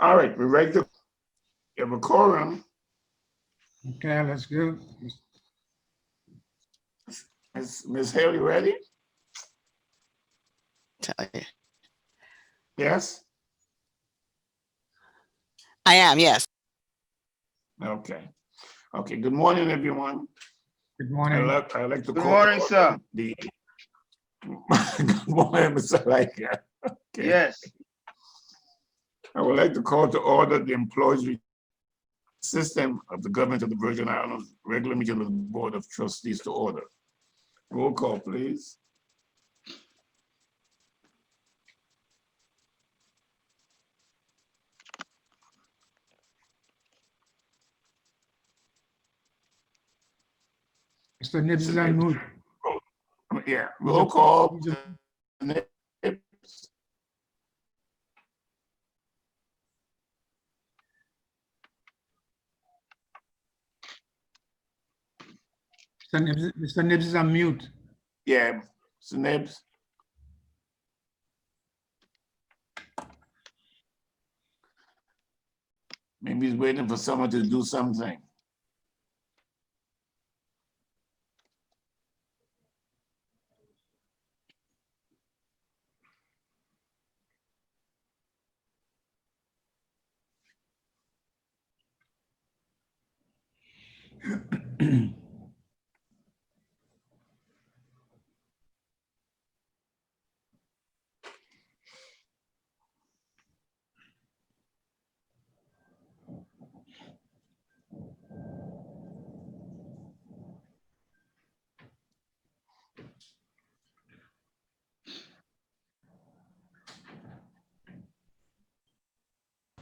All right, we're ready to have a quorum. Okay, let's go. Is Ms. Haley ready? Tell you. Yes? I am, yes. Okay. Okay, good morning, everyone. Good I'd morning. like to Good call morning, sir. the good morning, Mr. Liker. Okay. Yes. I would like to call to order the employees system of the government of the Virgin Islands, regular meeting of the Board of Trustees to order. Roll call, please. Mr. Nibbs is on mute. Yeah, roll call. Mr. Nibbs is on mute. Yeah, Mr. Nibbs. Maybe he's waiting for someone to do something.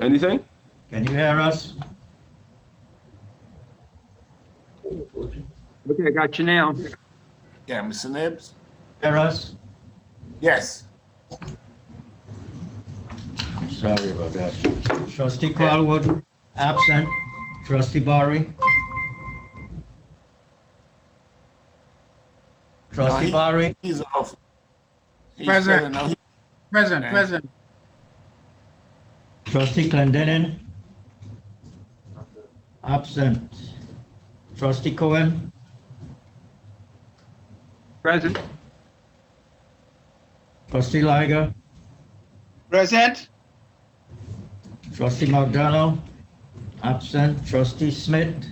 Anything? Can you hear us? Okay, I got you now. Yeah, Mr. Nibbs? Hear us? Yes. Sorry about that. Trustee Caldwell, absent. Trustee Barry? Trustee Barry? He's off. He's Present. now. Present, Okay. present. Trustee Clendenin? Absent. Trustee Cohen? Present. Trustee Liger? Present. Trustee McDonald? Absent. Trustee Smith?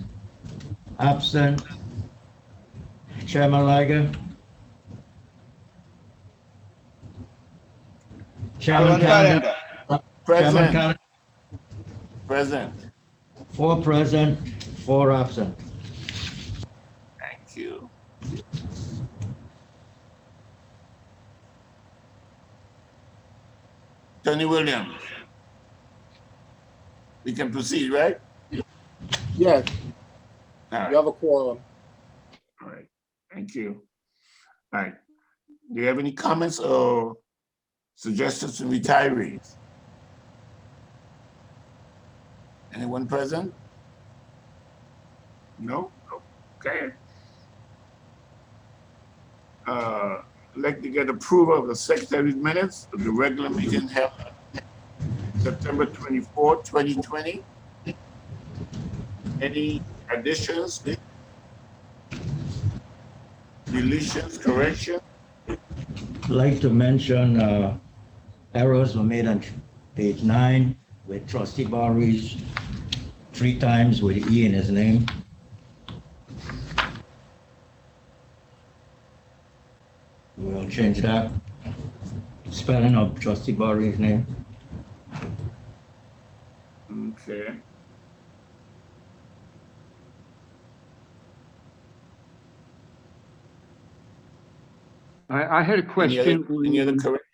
Absent. Chairman Liger? Chairman Canada? Chairman Present. Canada? Present. 4 present, 4 absent. Thank you. Tony Williams. We can proceed, right? Yes, All right. you have a quorum. All right. Thank you. All right. Do you have any comments or suggestions from retirees? Anyone present? No? Okay. I'd like to get approval of the secretary's minutes of the regular meeting held September 24, 2020. Any additions, deletions, corrections? I'd like to mention errors were made on page 9 with Trustee Barry's 3 times with E in his name. We'll change that. Spelling of Trustee Barry's name. Okay. I had a question. Any other corrections?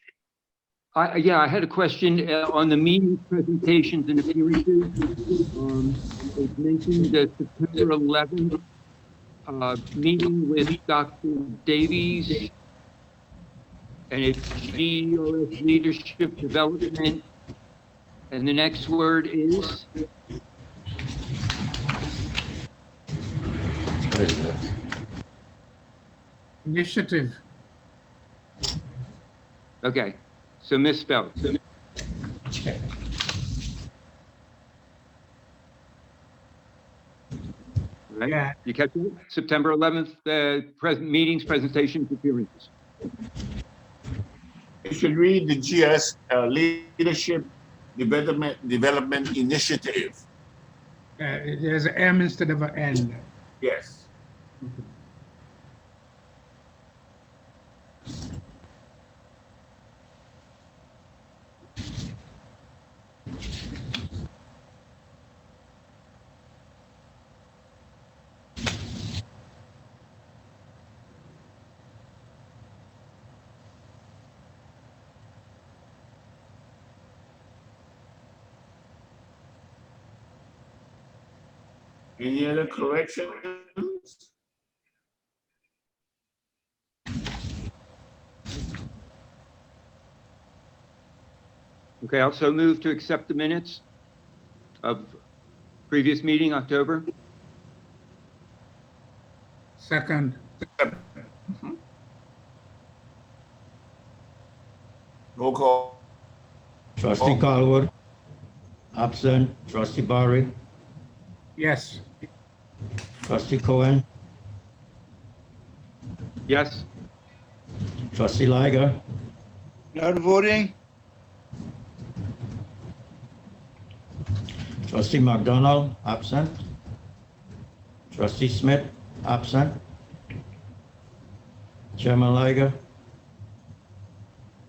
Yeah, I had a question on the meeting presentations and appearances. It mentioned the September 11th meeting with Dr. Davies, and it's GERS Leadership Development, and the next word is? What is that? Initiative. Okay, so misspelled. right? Yeah. You catch it? September 11th, meetings, presentations, appearances. You should read the GS Leadership Development Initiative. There's an M instead of an N. Yes. Any other corrections? Okay, also move to accept the minutes of previous meeting, October. Second, Roll call. Trustee Calwood, absent. Trustee Barry, yes. Trustee Cohen, Yes, Trustee Liger, Not voting? Trustee McDonald, absent. Trustee Smith, absent. Chairman Liger,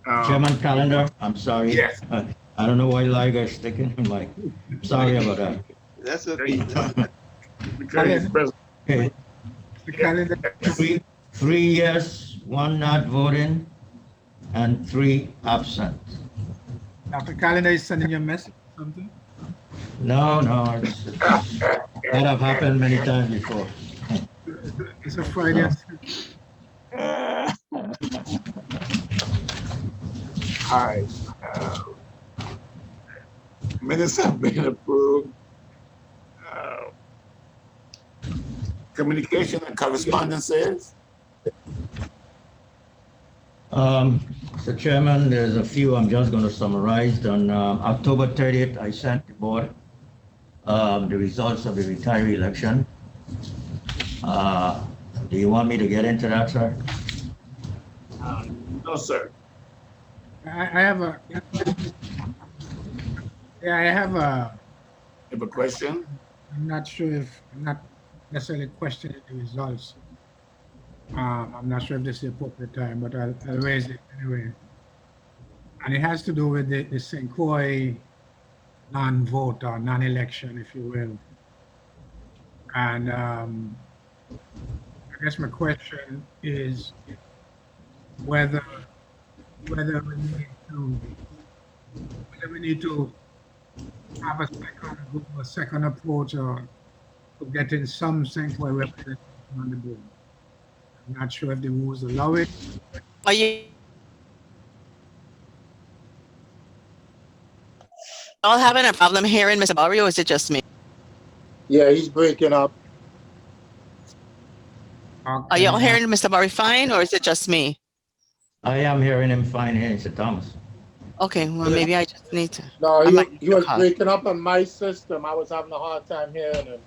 Chairman Calendar, I'm sorry. Yes. I don't know why Liger is sticking in my, sorry about that. That's okay. Because he's present. Okay, The calendar, three yes, one not voting, and 3 absent. Dr. Calendar is sending you a message or something? No, that have happened many times before. It's a Friday. All right. Minutes have been approved. Communication and correspondences. Mr. Chairman, there's a few I'm just going to summarize. On October 30th, I sent the board the results of the retiree election. Do you want me to get into that, sir? No, sir. I have a, yeah, I have a, You have a question? I'm not sure if, I'm not necessarily questioning the results. I'm not sure if this is the appropriate time, but I'll raise it anyway. And it has to do with the Senkoi non-vote or non-election, if you will. And I guess my question is whether we need to have a second approach or to getting some Senkoi representation on the board. I'm not sure if the rules allow it. Are you all having a problem hearing Mr. Barry, or is it just me? Yeah, he's breaking up. Are y'all hearing Mr. Barry fine, or is it just me? I am hearing him fine here, Mr. Thomas. Okay, well, maybe I just need to. No, I might he was call. breaking up on my system. I was having a hard time hearing him.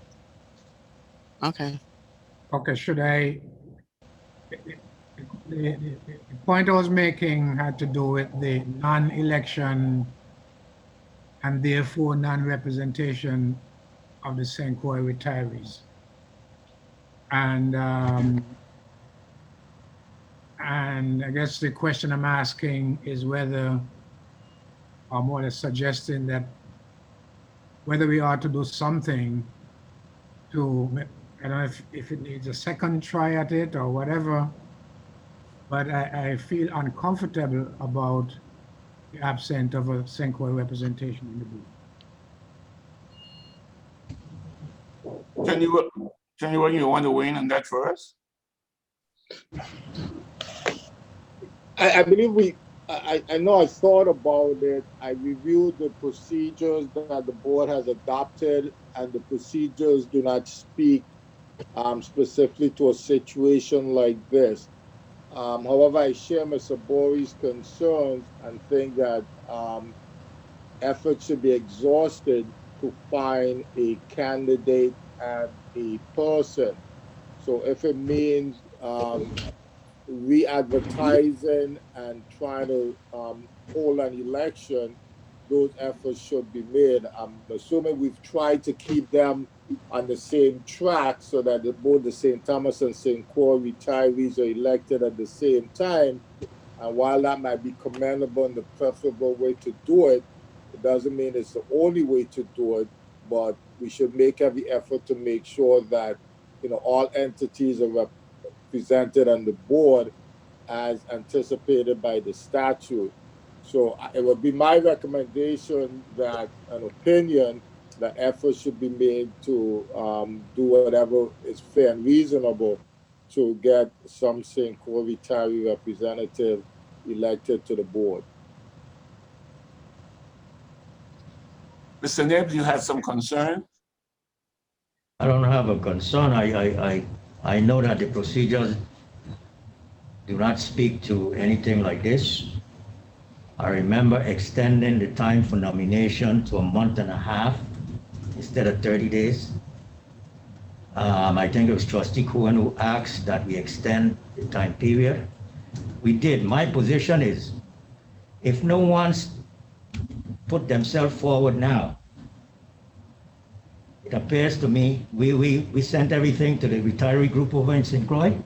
Okay. Okay, should I? The point I was making had to do with the non-election and therefore non-representation of the Senkoi retirees. And I guess the question I'm asking is whether, or more or less suggesting that whether we ought to do something to, I don't know if it needs a second try at it or whatever, but I feel uncomfortable about the absence of a Senkoi representation in the board. Anyone you want to weigh in on that first? I believe I know I thought about it. I reviewed the procedures that the board has adopted, and the procedures do not speak specifically to a situation like this. However, I share Mr. Bori's concerns and think that efforts should be exhausted to find a candidate and a person. So if it means re-advertising and trying to hold an election, those efforts should be made. I'm assuming we've tried to keep them on the same track so that both the St. Thomas and St. Croix retirees are elected at the same time. And while that might be commendable and the preferable way to do it, it doesn't mean it's the only way to do it, but we should make every effort to make sure that, all entities are represented on the board as anticipated by the statute. So it would be my recommendation that an opinion that efforts should be made to do whatever is fair and reasonable to get some St. Croix retiree representative elected to the board. Mr. Nibbs, you have some concern? I don't have a concern. I know that the procedures do not speak to anything like this. I remember extending the time for nomination to a month and a half instead of 30 days. I think it was Trustee Cohen who asked that we extend the time period. We did. My position is, if no one's put themselves forward now, it appears to me, we sent everything to the retiree group over in St. Croix,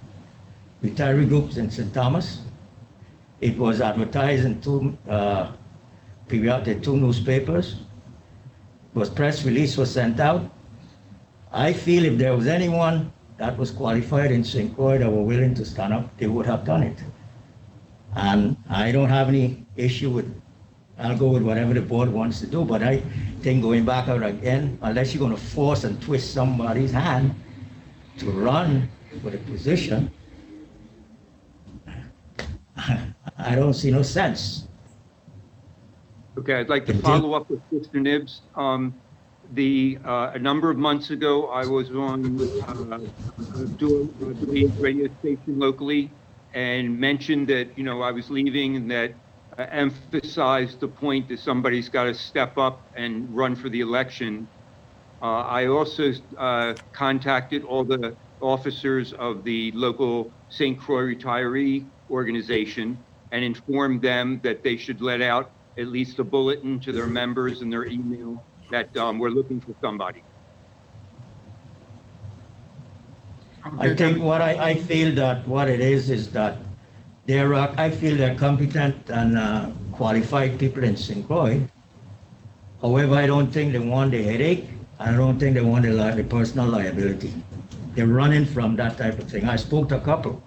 retiree groups in St. Thomas. It was advertised in two newspapers. It was press release was sent out. I feel if there was anyone that was qualified in St. Croix that were willing to stand up, they would have done it. And I don't have any issue with, I'll go with whatever the board wants to do, but I think going back out again, unless you're going to force and twist somebody's hand to run for the position, I don't see no sense. Okay, I'd like to follow up with Mr. Nibbs. A number of months ago, I was on the radio station locally and mentioned that, I was leaving and that emphasized the point that somebody's got to step up and run for the election. I also contacted all the officers of the local St. Croix retiree organization and informed them that they should let out at least a bulletin to their members in their email that we're looking for somebody. I think what I feel that what it is that I feel they're competent and qualified people in St. Croix. However, I don't think they want the headache. I don't think they want the personal liability. They're running from that type of thing. I spoke to a couple.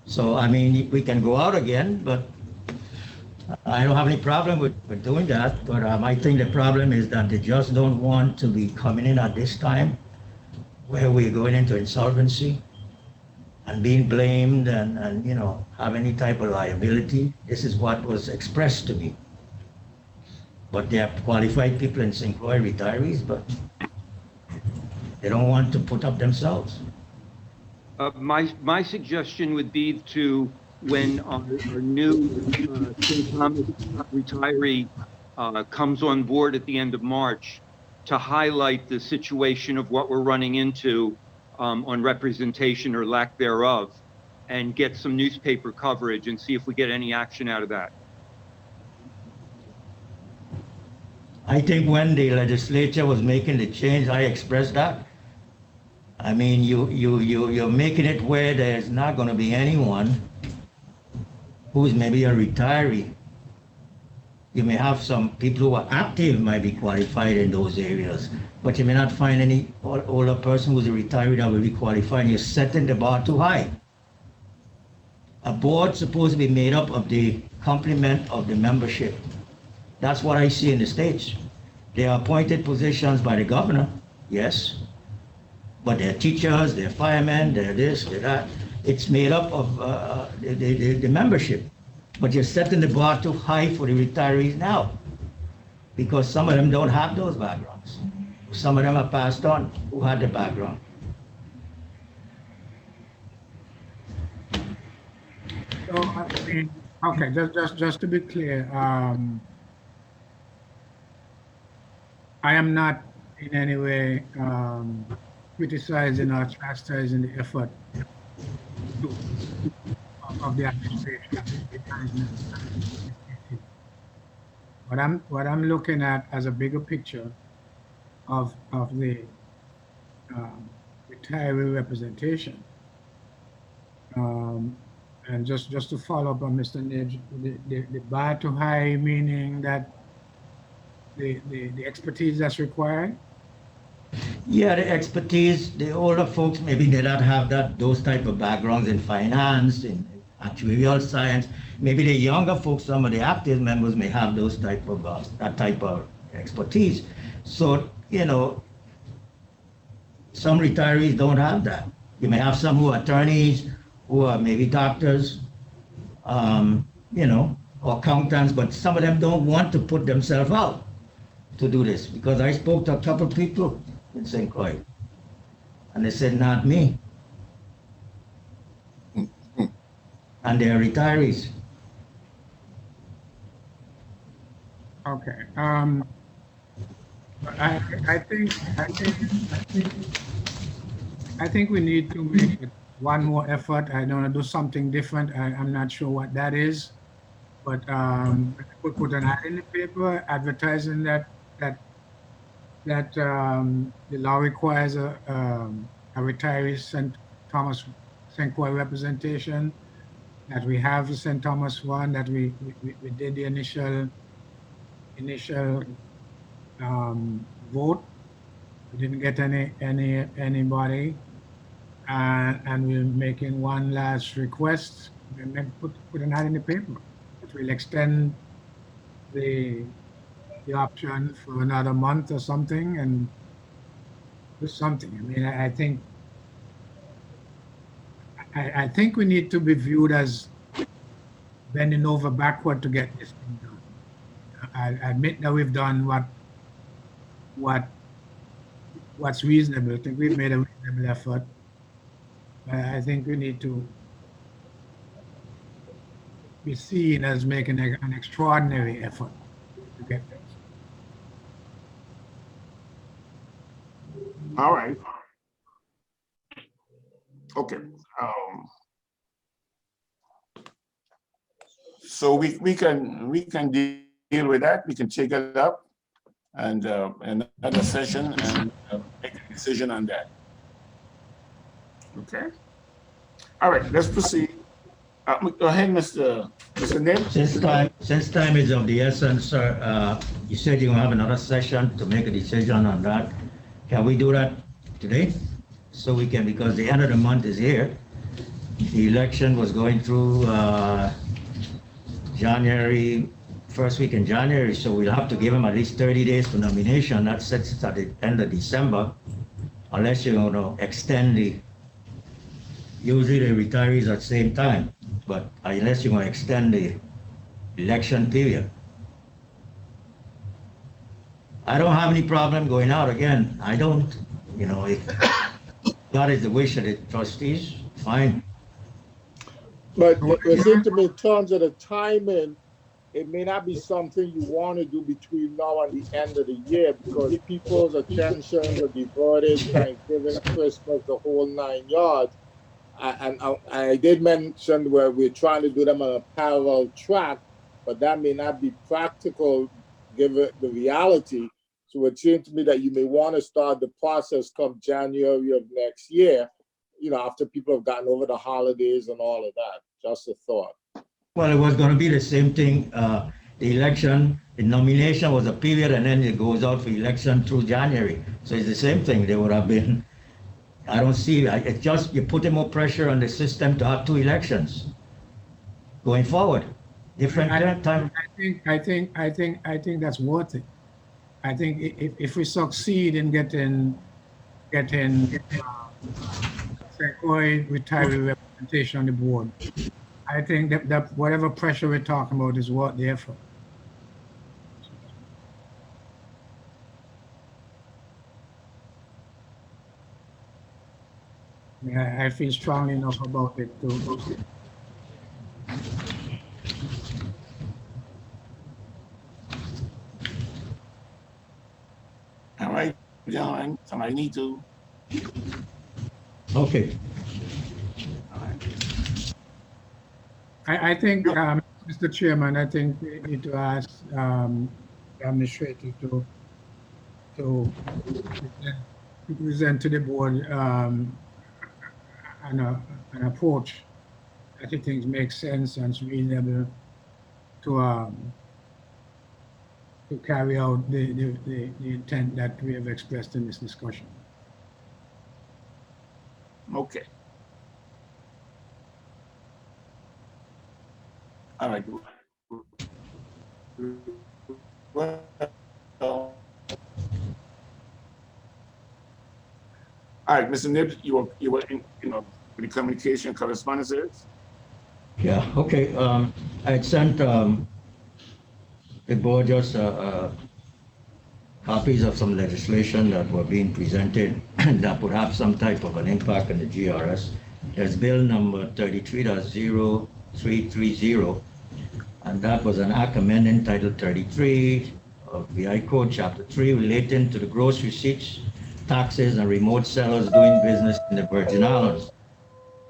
So, I mean, we can go out again, but I don't have any problem with doing that. But I think the problem is that they just don't want to be coming in at this time where we're going into insolvency and being blamed and have any type of liability. This is what was expressed to me. But they are qualified people in St. Croix retirees, but they don't want to put up themselves. My suggestion would be to, when our new St. Thomas retiree comes on board at the end of March, to highlight the situation of what we're running into on representation or lack thereof, and get some newspaper coverage and see if we get any action out of that. I think when the legislature was making the change, I expressed that. I mean, you're making it where there's not going to be anyone who's maybe a retiree. You may have some people who are active might be qualified in those areas, but you may not find any older person who's a retiree that will be qualified. You're setting the bar too high. A board's supposed to be made up of the complement of the membership. That's what I see in the States. They are appointed positions by the governor, yes, but they're teachers, they're firemen, they're this, they're that. It's made up of the membership. But you're setting the bar too high for the retirees now, because some of them don't have those backgrounds. Some of them are passed on who had the background. So, I mean, okay, just to be clear, I am not in any way criticizing or chastising the effort to, of the administration, the management. What I'm looking at as a bigger picture of the retiree representation. Um, and just to follow up on Mr. Nidge, the bar to high meaning that the expertise that's required. Yeah, the expertise, the older folks, maybe they don't have those type of backgrounds in finance, in actuarial science. Maybe the younger folks, some of the active members may have those type of, that type of expertise. So, some retirees don't have that. You may have some who are attorneys, who are maybe doctors, or accountants, but some of them don't want to put themselves out to do this, because I spoke to a couple of people in St. Croix, and they said, not me. And they're retirees. Okay. I think we need to make one more effort. I don't want to do something different. I'm not sure what that is, but we put an ad in the paper advertising that the law requires a retiree St. Thomas St. Croix representation. That we have the St. Thomas one. That we did the initial vote. We didn't get anybody, and we're making one last request. And then put an ad in the paper. That will extend the option for another month or something, and do something. I mean, I think we need to be viewed as bending over backward to get this thing done. I admit that we've done what's reasonable. I think we've made a reasonable effort. But I think we need to be seen as making an extraordinary effort to get this. All right. Okay. So we can deal with that. We can take it up and another session and make a decision on that. Okay. All right. Let's proceed. Go ahead, Mr. Nib. Since time is of the essence, sir, you said you're gonna have another session to make a decision on that. Can we do that today? So we can, because the end of the month is here. The election was going through January, first week in January, so we'll have to give him at least 30 days for nomination. That sets it at the end of December, unless you're gonna extend usually the retirees at the same time, but unless you're gonna extend the election period. I don't have any problem going out again. I don't, if that is the wish of the trustees, fine. But it seems to me in terms of the timing, it may not be something you want to do between now and the end of the year, because people's attention will be diverted, Thanksgiving, Christmas, the whole 9 yards. And I did mention where we're trying to do them on a parallel track, but that may not be practical given the reality. So it seems to me that you may want to start the process come January of next year, after people have gotten over the holidays and all of that. Just a thought. Well, it was gonna be the same thing, the election, the nomination was a period, and then it goes out for election through January. So it's the same thing. They would have been, I don't see, it's just you're putting more pressure on the system to have 2 elections going forward. Different time. I think that's worth it. I think if we succeed in getting St. Croix retiree representation on the board, I think that whatever pressure we're talking about is worth the effort. I feel strongly enough about it to. All right. Gentlemen, somebody need to. Okay. I think, Mr. Chairman, I think we need to ask the administrator to present to the board an approach that he thinks makes sense and is reasonable to carry out the intent that we have expressed in this discussion. Okay. All right. Well, all right, Mr. Nibbs, you were in, with the communication correspondences? Yeah, okay. I had sent the board just copies of some legislation that were being presented that would have some type of an impact on the GRS. There's bill number 33-0330, and that was an act amending Title 33 of the I Code, Chapter 3, relating to the gross receipts, taxes, and remote sellers doing business in the Virgin Islands.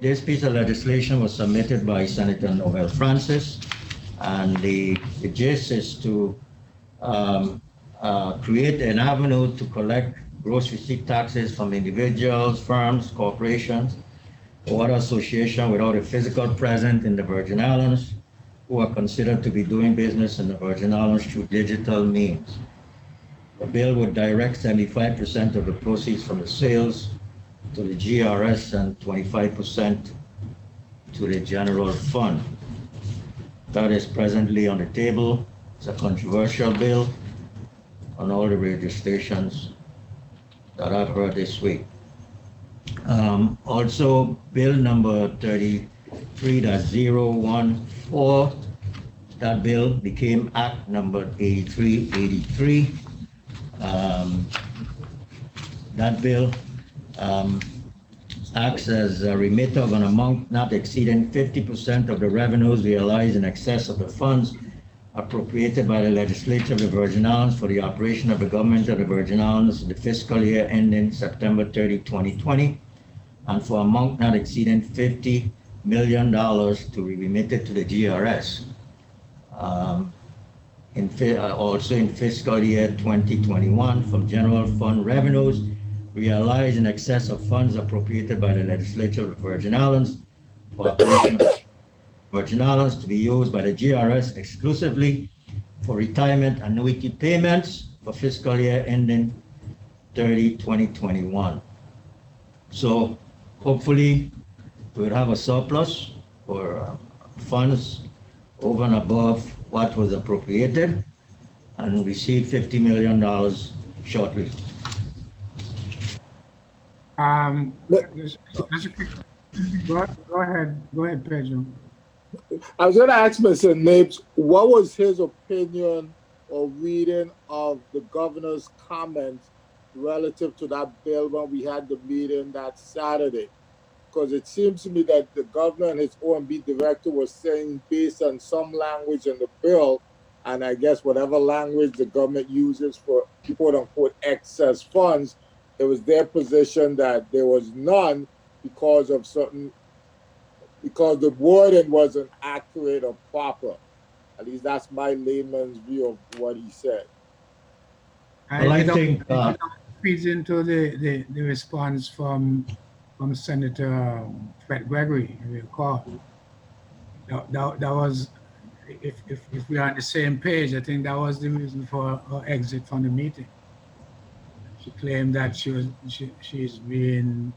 This piece of legislation was submitted by Senator Noel Francis, and the gist is to create an avenue to collect gross receipt taxes from individuals, firms, corporations, or other association without a physical presence in the Virgin Islands who are considered to be doing business in the Virgin Islands through digital means. The bill would direct 75% of the proceeds from the sales to the GRS and 25% to the general fund. That is presently on the table. It's a controversial bill on all the radio stations that I've heard this week. Also, bill number 33-014, that bill became Act number 8383. That bill acts as a remitter of an amount not exceeding 50% of the revenues realized in excess of the funds appropriated by the legislature of the Virgin Islands for the operation of the government of the Virgin Islands in the fiscal year ending September 30, 2020, and for amount not exceeding $50 million to be remitted to the GRS. Also in fiscal year 2021 from general fund revenues realized in excess of funds appropriated by the legislature of the Virgin Islands for operation of Virgin Islands to be used by the GRS exclusively for retirement annuity payments for fiscal year ending 2021. So hopefully we'll have a surplus for funds over and above what was appropriated and receive $50 million shortly. Go ahead, Pedro. I was going to ask Mr. Nibbs, what was his opinion or reading of the governor's comments relative to that bill when we had the meeting that Saturday? Because it seems to me that the governor and his OMB director was saying based on some language in the bill, and I guess whatever language the government uses for quote unquote excess funds, it was their position that there was none because the wording wasn't accurate or proper. At least that's my layman's view of what he said. Well, I think feeds into the response from Senator Fred Gregory, if you recall. That was, if we are on the same page, I think that was the reason for her exit from the meeting. She claimed that she's being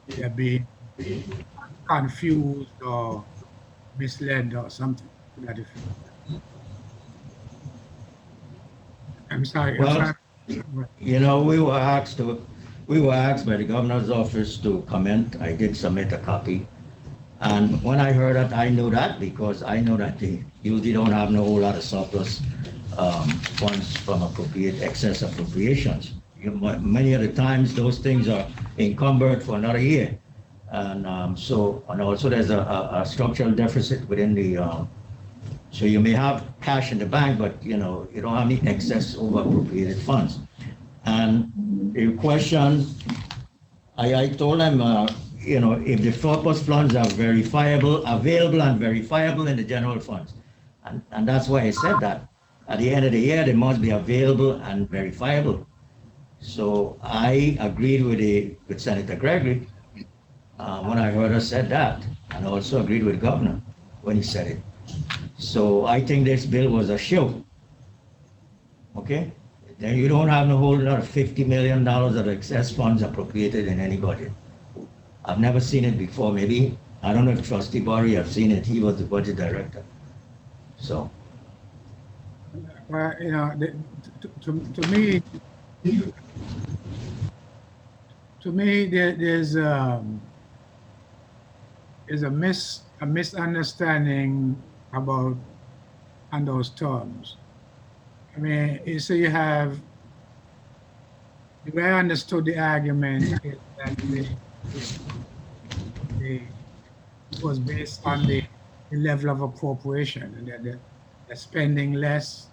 confused or misled or something to that effect. I'm sorry. You know, we were asked by the governor's office to comment. I did submit a copy. And when I heard that, I knew that because I know that they usually don't have no whole lot of surplus funds from excess appropriations. Many of the times those things are encumbered for another year. And also there's a structural deficit within the, so you may have cash in the bank, but you don't have any excess over appropriated funds. And the question, I told them, you know, if the surplus funds are verifiable, available and verifiable in the general funds. And that's why I said that. At the end of the year, they must be available and verifiable. So I agreed with Senator Gregory when I heard her said that, and also agreed with the governor when he said it. So I think this bill was a show. Okay? Then you don't have a whole lot of $50 million of excess funds appropriated in any budget. I've never seen it before. Maybe, I don't know if Trustee Barry have seen it. He was the budget director. So, Well, you know, to me, there's a misunderstanding about on those terms. I mean, you see, you have the way I understood the argument is that it was based on the level of appropriation, and that they're spending less,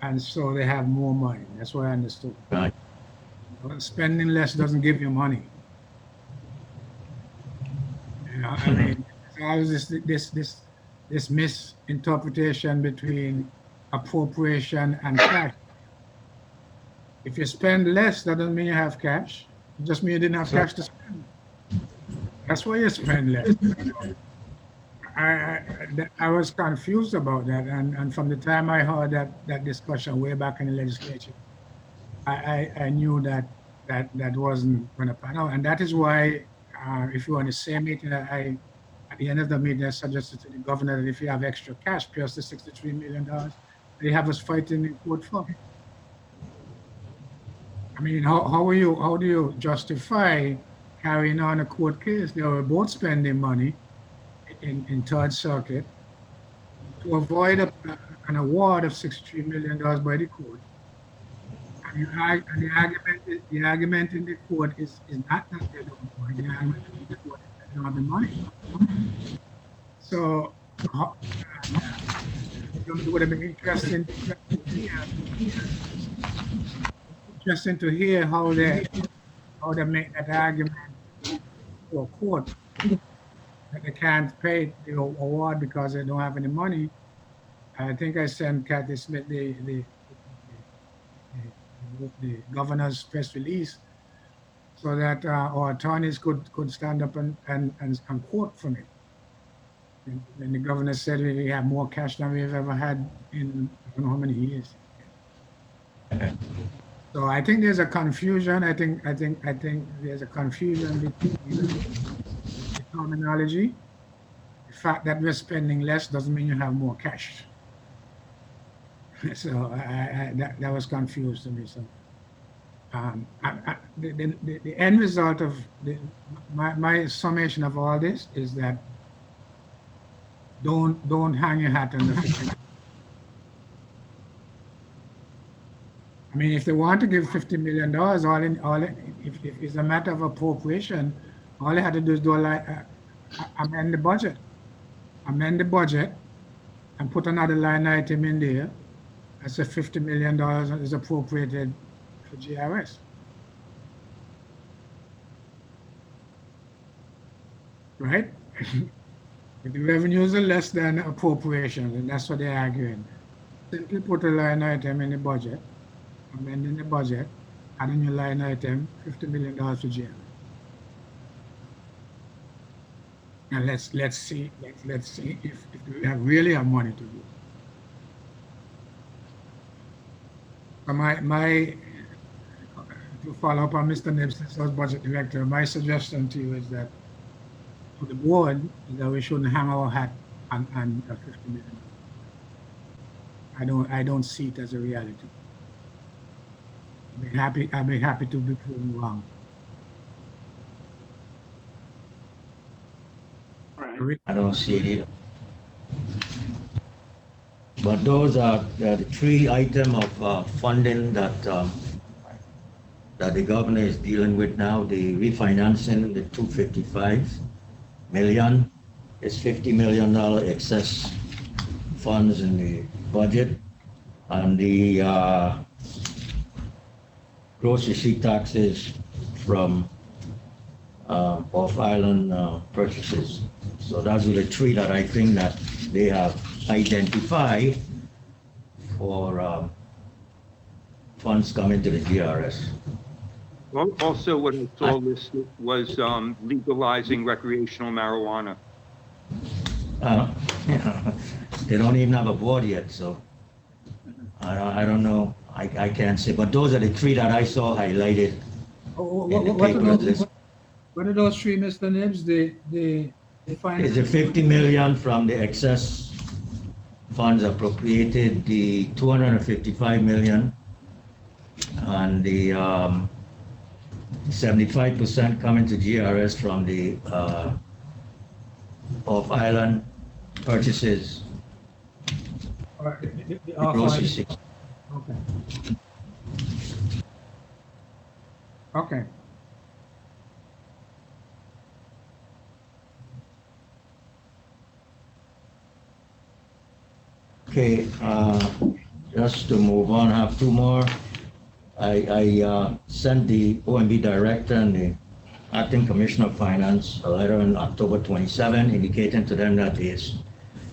and so they have more money. That's what I understood. right. Well, spending less doesn't give you money. You know, I mean, I was this misinterpretation between appropriation and cash. If you spend less, that doesn't mean you have cash. It just means you didn't have cash to spend. That's why you spend less. I was confused about that, and from the time I heard that discussion way back in the legislature, I knew that wasn't going to pan out, and that is why, if you want the same meeting, at the end of the meeting, I suggested to the governor that if you have extra cash plus the $63 million, they have us fighting in court for. I mean, how do you justify carrying on a court case? They were both spending money in Third Circuit to avoid an award of $63 million by the court. And the argument in the court is not that they don't want. The argument in the court is that they don't have the money. So it would have been interesting to hear how they make that argument to a court that they can't pay the award because they don't have any money. I think I sent Kathy Smith the governor's press release so that our attorneys could stand up and quote from it. And the governor said we have more cash than we've ever had in I don't know how many years. So I think there's a confusion. I think there's a confusion between the terminology. The fact that we're spending less doesn't mean you have more cash. So that was confused to me. So the end result of my summation of all this is that don't hang your hat on the 50. I mean, if they want to give $50 million, if it's a matter of appropriation, all they had to do is amend the budget, and put another line item in there. That's a $50 million is appropriated for GRS. Right? If the revenues are less than appropriations, and that's what they're arguing, simply put a line item in the budget, amending the budget, adding a line item, $50 million for GRS. And let's see if we really have money to do. To follow up on Mr. Nipson's budget director, my suggestion to you is that to the board is that we shouldn't hang our hat on $50 million. I don't see it as a reality. I'd be happy to be proven wrong. I don't see it either. But those are the three items of funding that the governor is dealing with now. The refinancing, the $255 million, is $50 million excess funds in the budget, and the gross receipt taxes from off-island purchases. So those are the three that I think that they have identified for funds coming to the GRS. Also, what I saw listed was legalizing recreational marijuana. They don't even have a board yet, so I don't know. I can't say, but those are the three that I saw highlighted in the paper list. What are those three, Mr. Nibbs? The Is the 50 million from the excess funds appropriated, the 255 million, and the 75% coming to GRS from the off-island purchases. the Gross off-island- receipts. Okay. Okay. Okay, just to move on, I have two more. I sent the OMB director and the acting commissioner of finance a letter on October 27, indicating to them that they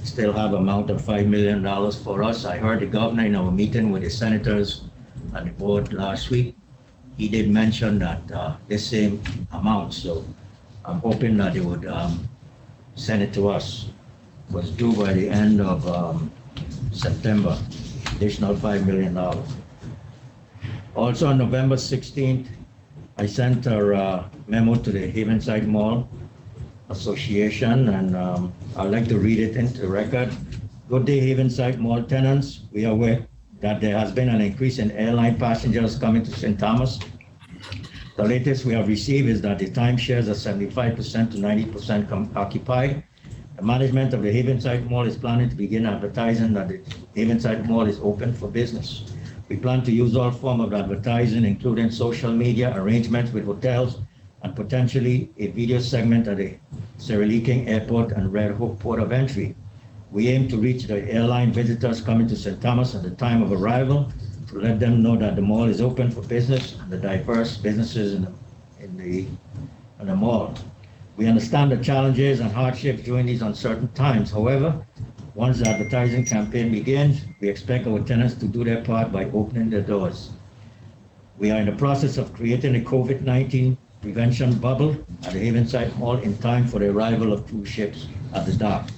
still have amount of $5 million for us. I heard the governor in our meeting with the senators and the board last week. He did mention that the same amount, so I'm hoping that they would send it to us. It was due by the end of September, additional $5 million. Also on November 16th, I sent a memo to the Havenside Mall Association, and I'd like to read it into record. Good day, Havenside Mall tenants. We are aware that there has been an increase in airline passengers coming to St. Thomas. The latest we have received is that the timeshares are 75% to 90% occupied. The management of the Havenside Mall is planning to begin advertising that the Havenside Mall is open for business. We plan to use all forms of advertising, including social media, arrangements with hotels, and potentially a video segment at the Sierra Airport and Red Hook Port of Entry. We aim to reach the airline visitors coming to St. Thomas at the time of arrival to let them know that the mall is open for business and the diverse businesses in the mall. We understand the challenges and hardships during these uncertain times. However, once the advertising campaign begins, we expect our tenants to do their part by opening their doors. We are in the process of creating a COVID-19 prevention bubble at the Havenside Mall in time for the arrival of cruise ships at the dock.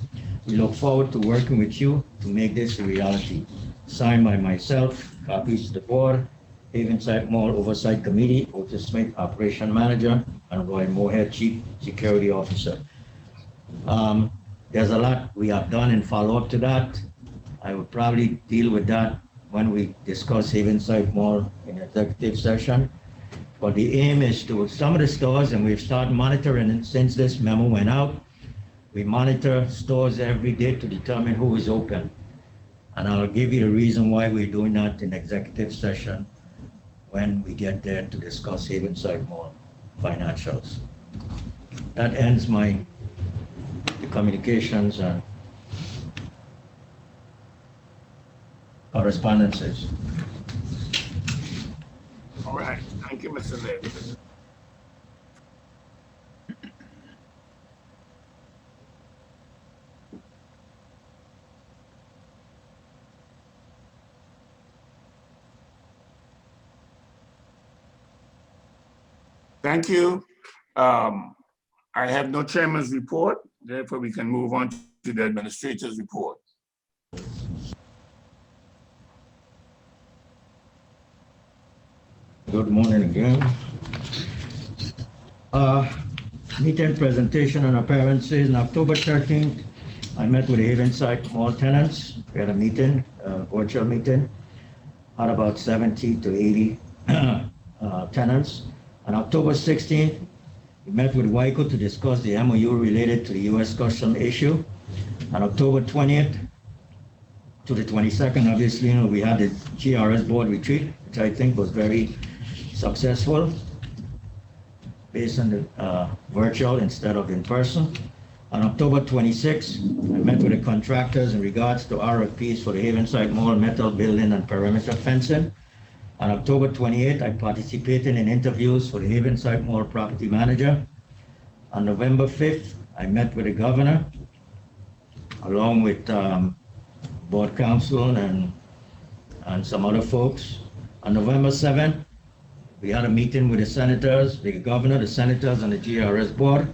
We look forward to working with you to make this a reality. Signed by myself, copies to the board, Havenside Mall Oversight Committee, Otis Smith, Operation Manager, and Roy Moorhead, Chief Security Officer. There's a lot we have done in follow-up to that. I will probably deal with that when we discuss Havenside Mall in executive session. But the aim is to some of the stores, and we've started monitoring it since this memo went out. We monitor stores every day to determine who is open. And I'll give you the reason why we're doing that in executive session when we get there to discuss Havenside Mall financials. That ends the communications and correspondences. All right, thank you, Mr. Nibbs. Thank you. I have no chairman's report, therefore we can move on to the administrator's report. Good morning again. Meeting presentation and appearances. On October 13th, I met with the Havenside Mall tenants. We had a meeting, virtual meeting, had about 70 to 80 tenants. On October 16th, we met with WICO to discuss the MOU related to the U.S. Custom issue. On October 20th to the 22nd, obviously, we had the GRS board retreat, which I think was very successful, based on the virtual instead of in person. On October 26th, I met with the contractors in regards to RFPs for the Havenside Mall metal building and perimeter fencing. On October 28th, I participated in interviews for the Havenside Mall property manager. On November 5th, I met with the governor along with board council and some other folks. On November 7th, we had a meeting with the senators, the governor, the senators, and the GERS board.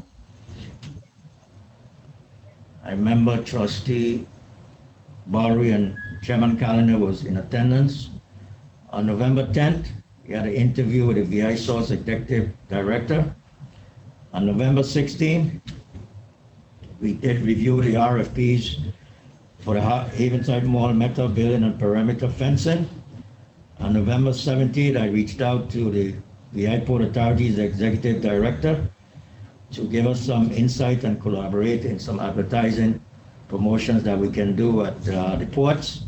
I remember Trustee Bowery and Chairman Callender was in attendance. On November 10th, we had an interview with the VI Source Executive Director. On November 16th, we did review the RFPs for the Havenside Mall metal building and perimeter fencing. On November 17th, I reached out to the VI Port Authority's Executive Director to give us some insight and collaborate in some advertising promotions that we can do at the ports.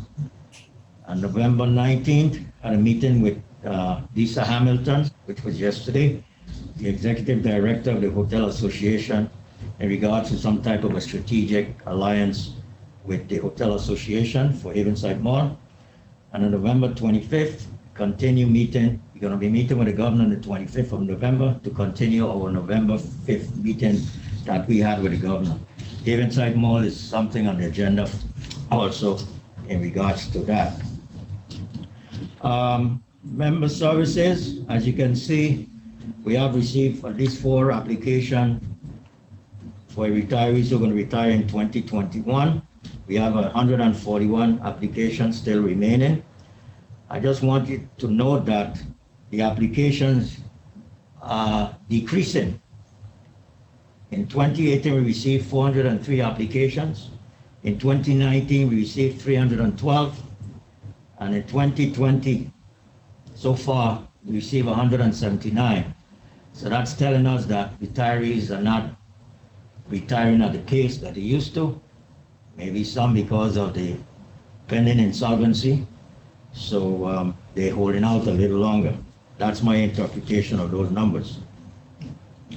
On November 19th, I had a meeting with Lisa Hamilton, which was yesterday, the Executive Director of the Hotel Association, in regards to some type of a strategic alliance with the Hotel Association for Havenside Mall. And on November 25th, continue meeting. We're going to be meeting with the governor on the 25th of November to continue our November 5th meeting that we had with the governor. Havenside Mall is something on the agenda also in regards to that. Member services, as you can see, we have received at least 4 applications for retirees who are going to retire in 2021. We have 141 applications still remaining. I just want you to note that the applications are decreasing. In 2018, we received 403 applications. In 2019, we received 312. And in 2020, so far, we received 179. So that's telling us that retirees are not retiring at the pace that they used to. Maybe some because of the pending insolvency. So they're holding out a little longer. That's my interpretation of those numbers.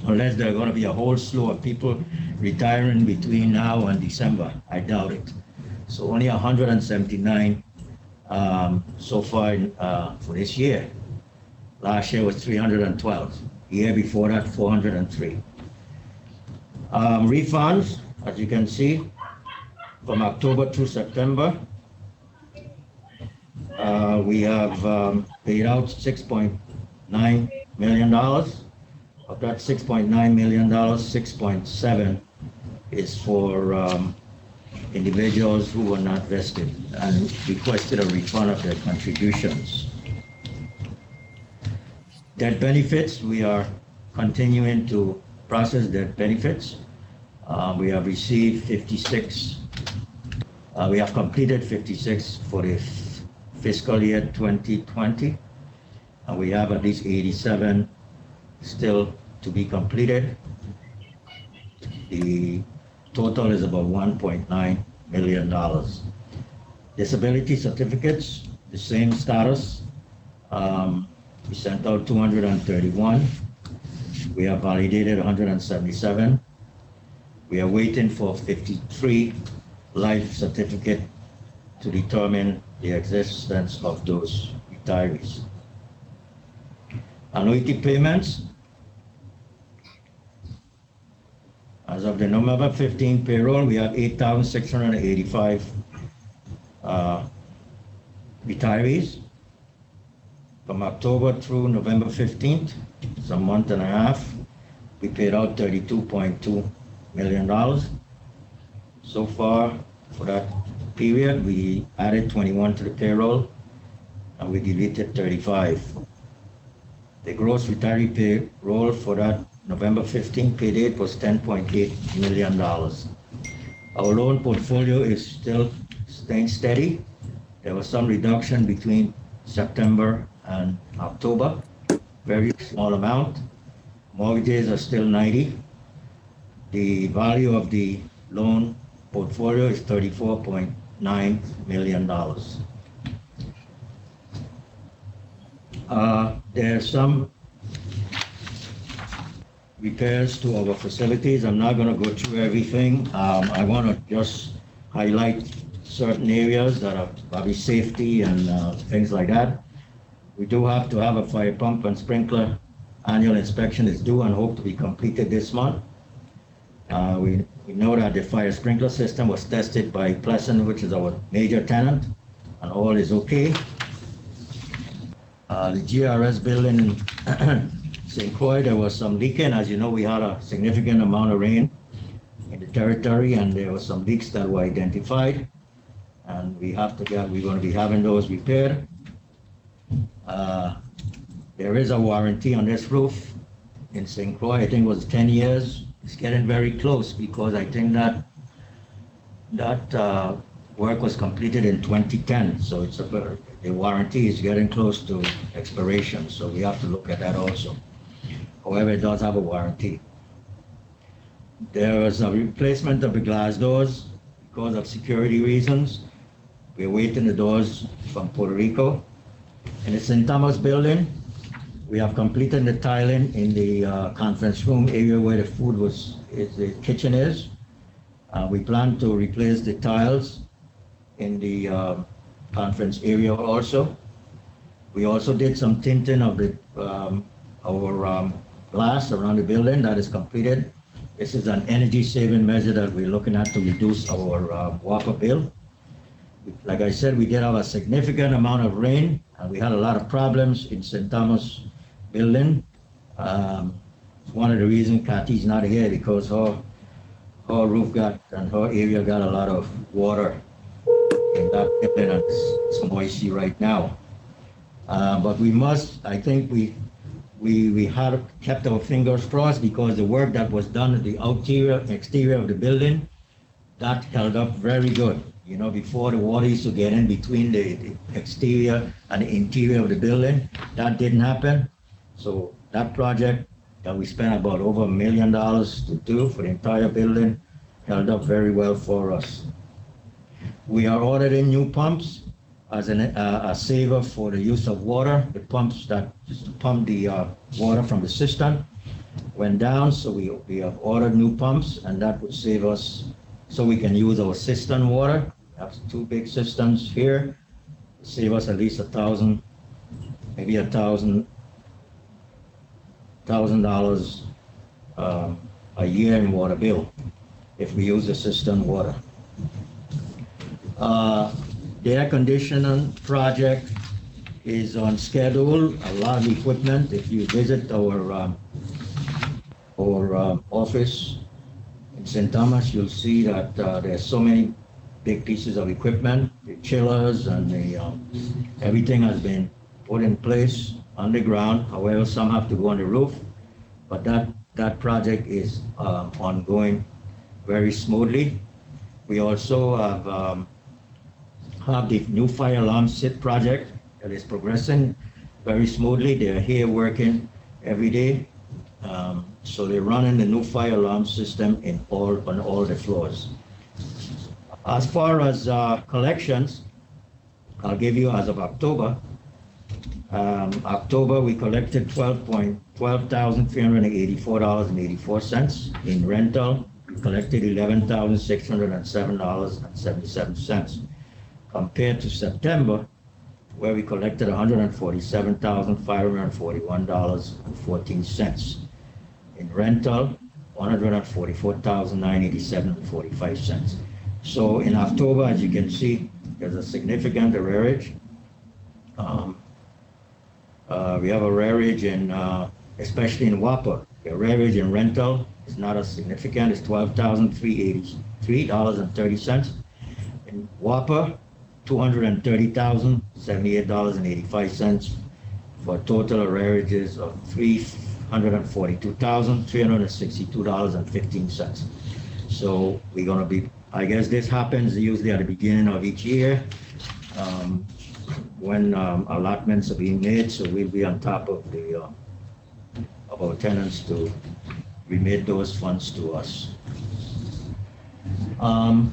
Unless there are going to be a whole slew of people retiring between now and December, I doubt it. So only 179 so far for this year. Last year was 312. The year before that, 403. Refunds, as you can see, from October through September, we have paid out $6.9 million. Of that $6.9 million, 6.7 is for individuals who were not vested and requested a refund of their contributions. Debt benefits, we are continuing to process debt benefits. We have received 56. We have completed 56 for the fiscal year 2020. And we have at least 87 still to be completed. The total is about $1.9 million. Disability certificates, the same status. We sent out 231. We have validated 177. We are waiting for 53 life certificate to determine the existence of those retirees. Annuity payments. As of the November 15 payroll, we have 8,685 retirees. From October through November 15th, it's a month and a half, we paid out $32.2 million. So far, for that period, we added 21 to the payroll and we deleted 35. The gross retiree payroll for that November 15 pay date was $10.8 million. Our loan portfolio is still staying steady. There was some reduction between September and October, very small amount. Mortgages are still 90. The value of the loan portfolio is $34.9 million. There are some repairs to our facilities. I'm not going to go through everything. I want to just highlight certain areas that are probably safety and things like that. We do have to have a fire pump and sprinkler. Annual inspection is due and hope to be completed this month. We know that the fire sprinkler system was tested by Pleasant, which is our major tenant, and all is okay. The GRS building in St. Croix, there was some leaking. As you know, we had a significant amount of rain in the territory, and there were some leaks that were identified, and we're going to be having those repaired. There is a warranty on this roof in St. Croix. I think it was 10 years. It's getting very close because I think that work was completed in 2010. So the warranty is getting close to expiration. So we have to look at that also. However, it does have a warranty. There was a replacement of the glass doors because of security reasons. We're waiting the doors from Puerto Rico. In the St. Thomas building, we have completed the tiling in the conference room area where the kitchen is. We plan to replace the tiles in the conference area also. We also did some tinting of our glass around the building. That is completed. This is an energy saving measure that we're looking at to reduce our water bill. Like I said, we did have a significant amount of rain, and we had a lot of problems in St. Thomas building. One of the reasons Kathy's not here because her roof and her area got a lot of water in that building, and it's moisty right now. But I think we had kept our fingers crossed because the work that was done at the exterior of the building, that held up very good. You know, before the water used to get in between the exterior and the interior of the building, that didn't happen. So that project that we spent about over $1 million to do for the entire building held up very well for us. We are ordering new pumps as a saver for the use of water. The pumps that just to pump the water from the cistern went down, so we have ordered new pumps, and that would save us so we can use our cistern water. We have 2 big cisterns here, save us at least $1,000, maybe $1,000 a year in water bill if we use the cistern water. The air conditioning project is on schedule. A lot of equipment. If you visit our office in St. Thomas, you'll see that there's so many big pieces of equipment. The chillers and everything has been put in place on the ground. However, some have to go on the roof, but that project is ongoing very smoothly. We also have the new fire alarm SIT project that is progressing very smoothly. They're here working every day. So they're running the new fire alarm system on all the floors. As far as collections, I'll give you as of October. October, we collected $12,384.84 in rental. We collected $11,607.77 compared to September, where we collected $147,541.14. In rental, $144,987.45. So in October, as you can see, there's a significant arrearage. We have arrearage in, especially in WAPA. The arrearage in rental is not as significant. It's $12,383.30. In WAPA, $230,078.85 for a total arrearages of $342,362.15. So we're going to be, I guess this happens usually at the beginning of each year when allotments are being made. So we'll be on top of our tenants to remit those funds to us. I'm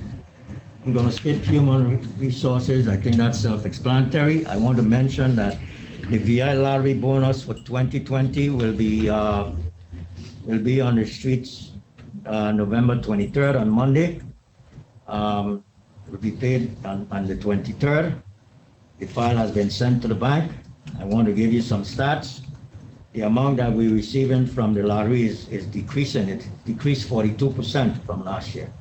going to skip human resources. I think that's self-explanatory. I want to mention that the VI lottery bonus for 2020 will be on the streets November 23rd on Monday. It will be paid on the 23rd. The file has been sent to the bank, I want to give you some stats. The amount that we're receiving from the lottery is decreasing. It decreased 42% from last year.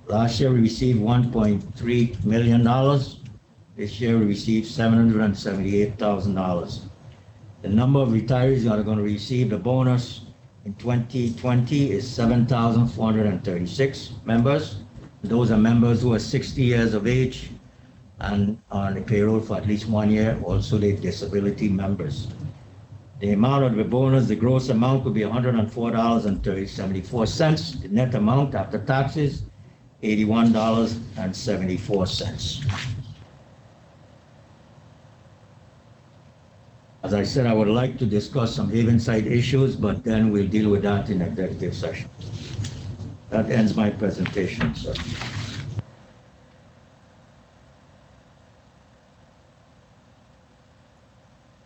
Last year, we received $1.3 million. This year, we received $778,000. The number of retirees that are going to receive the bonus in 2020 is 7,436 members. Those are members who are 60 years of age and on the payroll for at least 1 year, also the disability members. The amount of the bonus, the gross amount would be $104.74. The net amount after taxes, $81.74. As I said, I would like to discuss some Havenside issues, but then we'll deal with that in executive session. That ends my presentation, sir.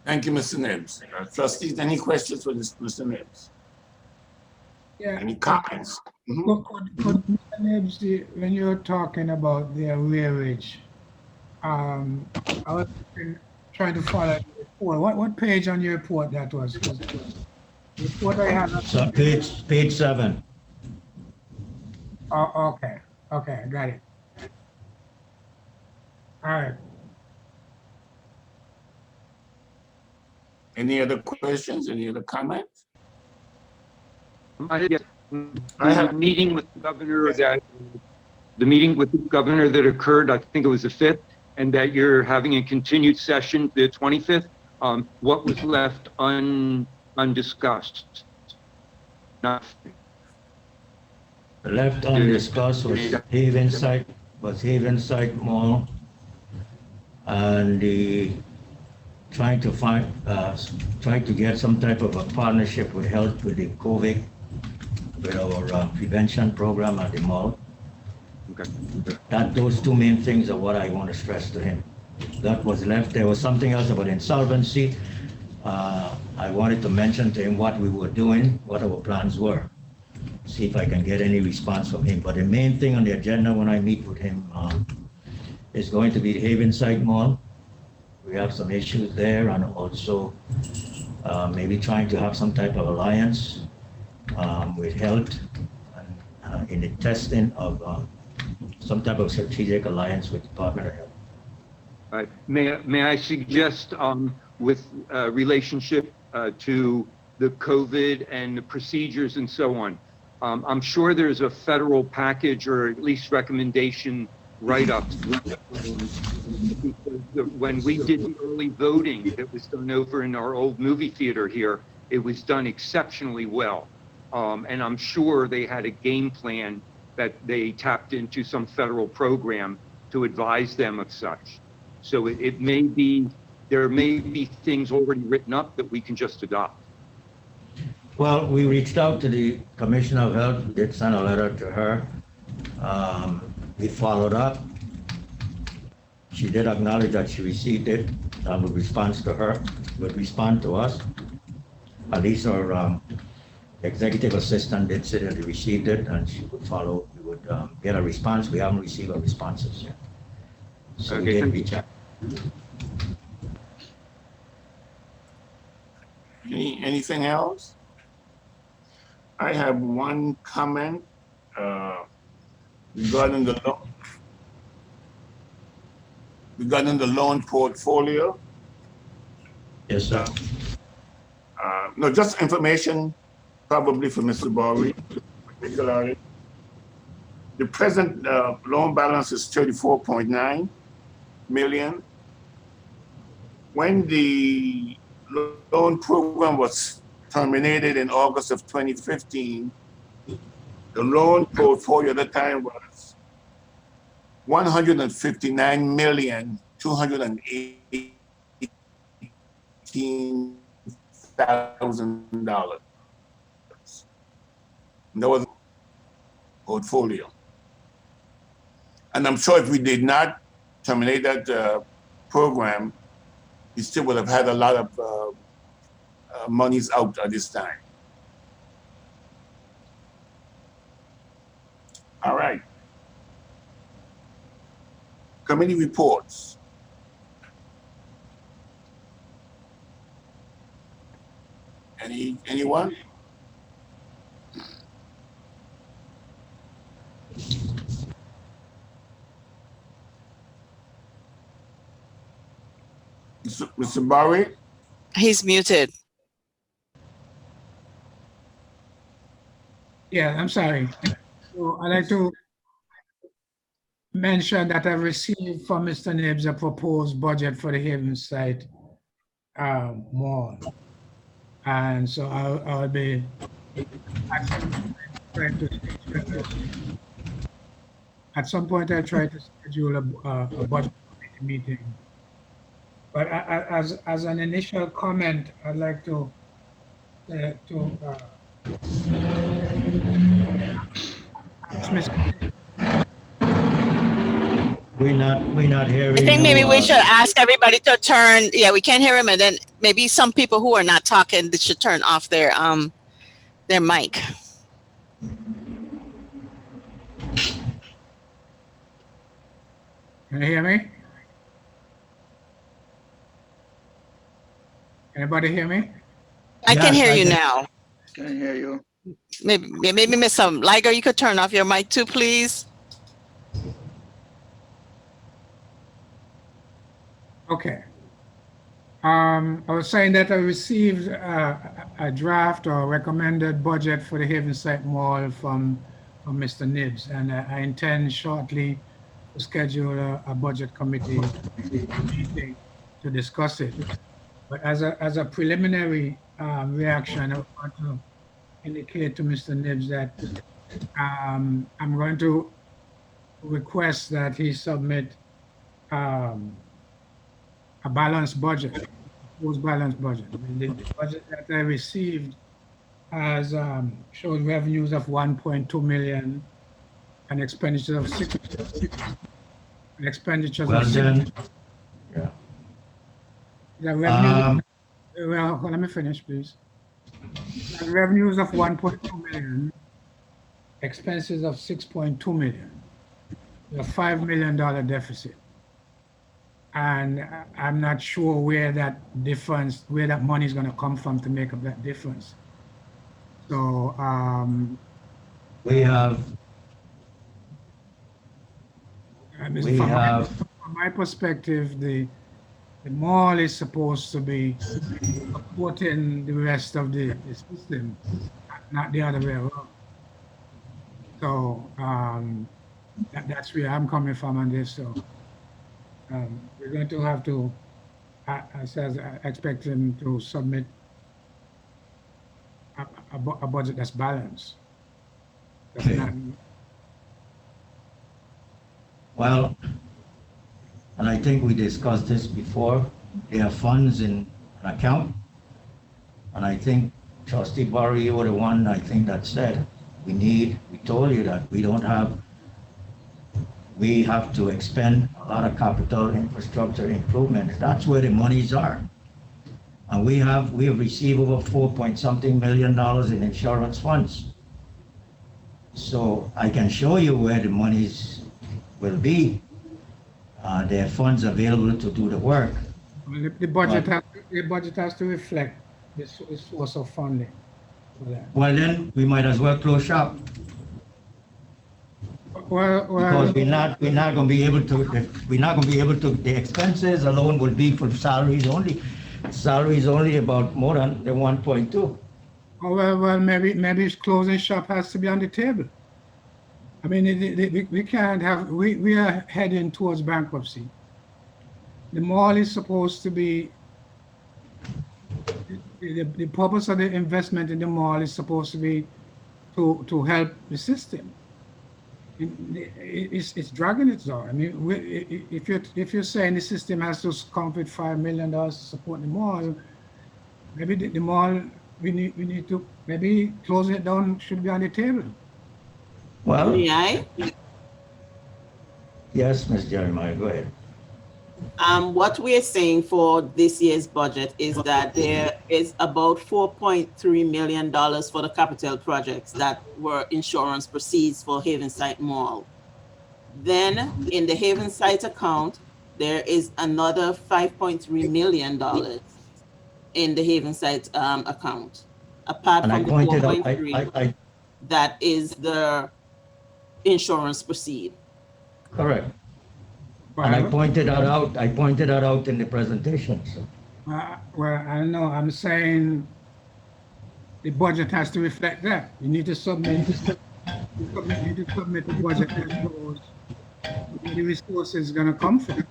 Thank you, Mr. Nibbs. Trustees, any questions for this, Mr. Nibbs? Yeah. Any comments? Mhm. Could Mr. Nibbs, when you're talking about the arrearage, I was trying to follow the report. What page on your report that was? 'Cause the report I had. So page 7. Oh, okay, got it. All right. Any other questions? Any other comments? I have I have- the meeting with the governor that occurred, I think it was the 5th, and that you're having a continued session the 25th. What was left undiscussed? Nothing. Left undiscussed was Havenside Mall, and trying to get some type of a partnership with health with the COVID, with our prevention program at the mall. Okay. Those two main things are what I want to stress to him. That was left. There was something else about insolvency. I wanted to mention to him what we were doing, what our plans were. See if I can get any response from him. But the main thing on the agenda when I meet with him is going to be the Havenside Mall. We have some issues there, and also maybe trying to have some type of alliance with health in the testing of some type of strategic alliance with Department of Health. All right. May I suggest with relationship to the COVID and the procedures and so on, I'm sure there's a federal package or at least recommendation write-ups. When we did the early voting that was done over in our old movie theater here, it was done exceptionally well. And I'm sure they had a game plan that they tapped into some federal program to advise them of such. So it may be, there may be things already written up that we can just adopt. Well, we reached out to the Commissioner of Health, we did send a letter to her. We followed up. She did acknowledge that she received it. With response to her, would respond to us. At least our executive assistant did say that he received it, and she would follow. We would get a response. We haven't received a responses yet. So we did reach out. Anything else? I have one comment regarding the loan portfolio. Yes, sir. No, just information, probably for Mr. Bowery, particularly. The present loan balance is 34.9 million. When the loan program was terminated in August of 2015, the loan portfolio at the time was $159,218,000. That was portfolio. And I'm sure if we did not terminate that program, we still would have had a lot of monies out at this time. All right. Committee reports. Anyone? Mr. Barry? He's muted. Yeah, I'm sorry. So I'd like to mention that I received from Mr. Nibbs a proposed budget for the Haven site mall. And so I'll be at some point I'll try to schedule a budget committee meeting. But as an initial comment, I'd like to ask Mr. We're not hearing I think you, maybe we should ask everybody to turn, yeah, we can't hear him, and then maybe some people who are not talking, they should turn off their mic. Can you hear me? Anybody hear me? I can Yes, hear I you can. now. Can hear you. Maybe Miss Liger, you could turn off your mic too, please. Okay. I was saying that I received a draft or recommended budget for the Havenside Mall from Mr. Nibbs, and I intend shortly to schedule a budget committee meeting to discuss it. But as a preliminary reaction, I want to indicate to Mr. Nibbs that I'm going to request that he submit a balanced budget, proposed balanced budget. I mean, the budget that I received has shows revenues of 1.2 million and expenditures of 6 and expenditures Well of 6. then, yeah. The revenue, well, let me finish, please. The revenues of 1.2 million, expenses of 6.2 million, a $5 million deficit. And I'm not sure where that difference, where that money is going to come from to make up that difference. So We have, from my perspective, the mall is supposed to be supporting the rest of the system, not the other way around. So that's where I'm coming from on this. So we're going to have to, I expect him to submit a budget that's balanced. That's Okay. not, well, and I think we discussed this before, there are funds in an account. And I think Trustee Barry, you were the one, I think, that said, we told you that we have to expend a lot of capital infrastructure improvements. That's where the monies are. And we have received over $4-point-something million in insurance funds. So I can show you where the monies will be. There are funds available to do the work. the budget has to reflect this source of funding for that. Well, then we might as well close shop. Well, Because we're not going to be able to, the expenses alone would be for salaries only. Salaries only about more than the 1.2. well, maybe closing shop has to be on the table. I mean, we can't have, we are heading towards bankruptcy. The mall is supposed to be, the purpose of the investment in the mall is supposed to be to help the system. It's dragging its own. I mean, if you're saying the system has to come with $5 million to support the mall, maybe the mall, we need to, maybe closing it down should be on the table. Well, May I? yes, Ms. Jeremiah, go ahead. What we're saying for this year's budget is that there is about $4.3 million for the capital projects that were insurance proceeds for Havenside Mall. Then in the Havenside account, there is another $5.3 million in the Havenside account. apart And I from the pointed out, 4.3, that is the insurance proceed. correct. And I Well, pointed that out in the presentation, so. well, I know, I'm saying the budget has to reflect that. You need to submit, you need to submit the budget that shows where the resources gonna come from.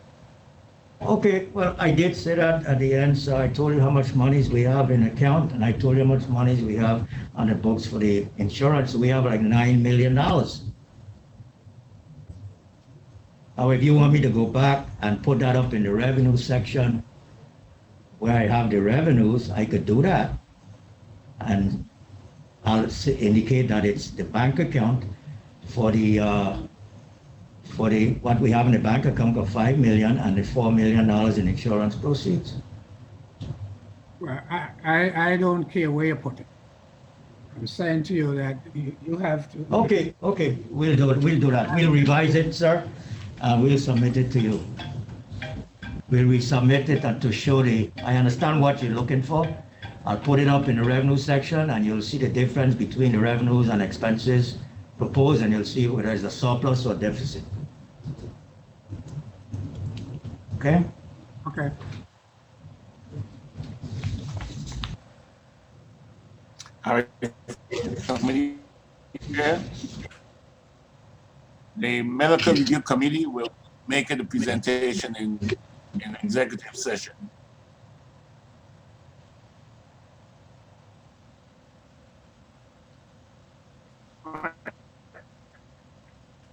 Okay, well, I did say that at the end, so I told you how much monies we have in account, and I told you how much monies we have on the books for the insurance. We have like $9 million. Now, if you want me to go back and put that up in the revenue section where I have the revenues, I could do that. And I'll indicate that it's the bank account for the what we have in the bank account of $5 million and the $4 million in insurance proceeds. Well, I don't care where you put it. I'm saying to you that you have to. Okay, we'll do it. We'll do that. We'll revise it, sir, and we'll submit it to you. We'll resubmit it and to show I understand what you're looking for. I'll put it up in the revenue section and you'll see the difference between the revenues and expenses proposed, and you'll see whether it's a surplus or deficit. Okay? Okay. All right. Committee Chair. The Medical Review Committee will make a presentation in executive session.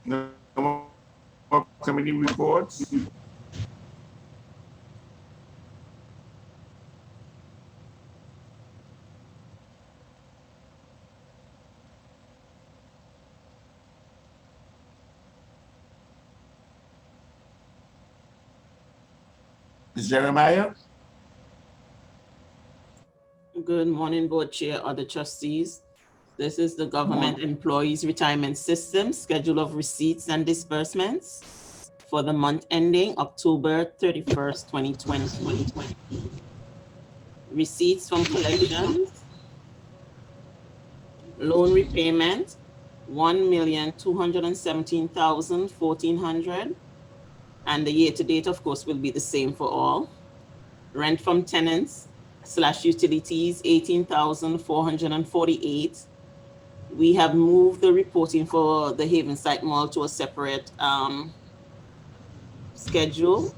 No more committee reports. Ms. Jeremiah? Good morning, Board Chair, other trustees. This is the Government Employees Retirement System Schedule of Receipts and Disbursements for the month ending October 31st, 2020. Receipts from collections, loan repayment, $1,217,1400, and the year-to-date, of course, will be the same for all. Rent from tenants / utilities, $18,448. We have moved the reporting for the Havenside Mall to a separate schedule.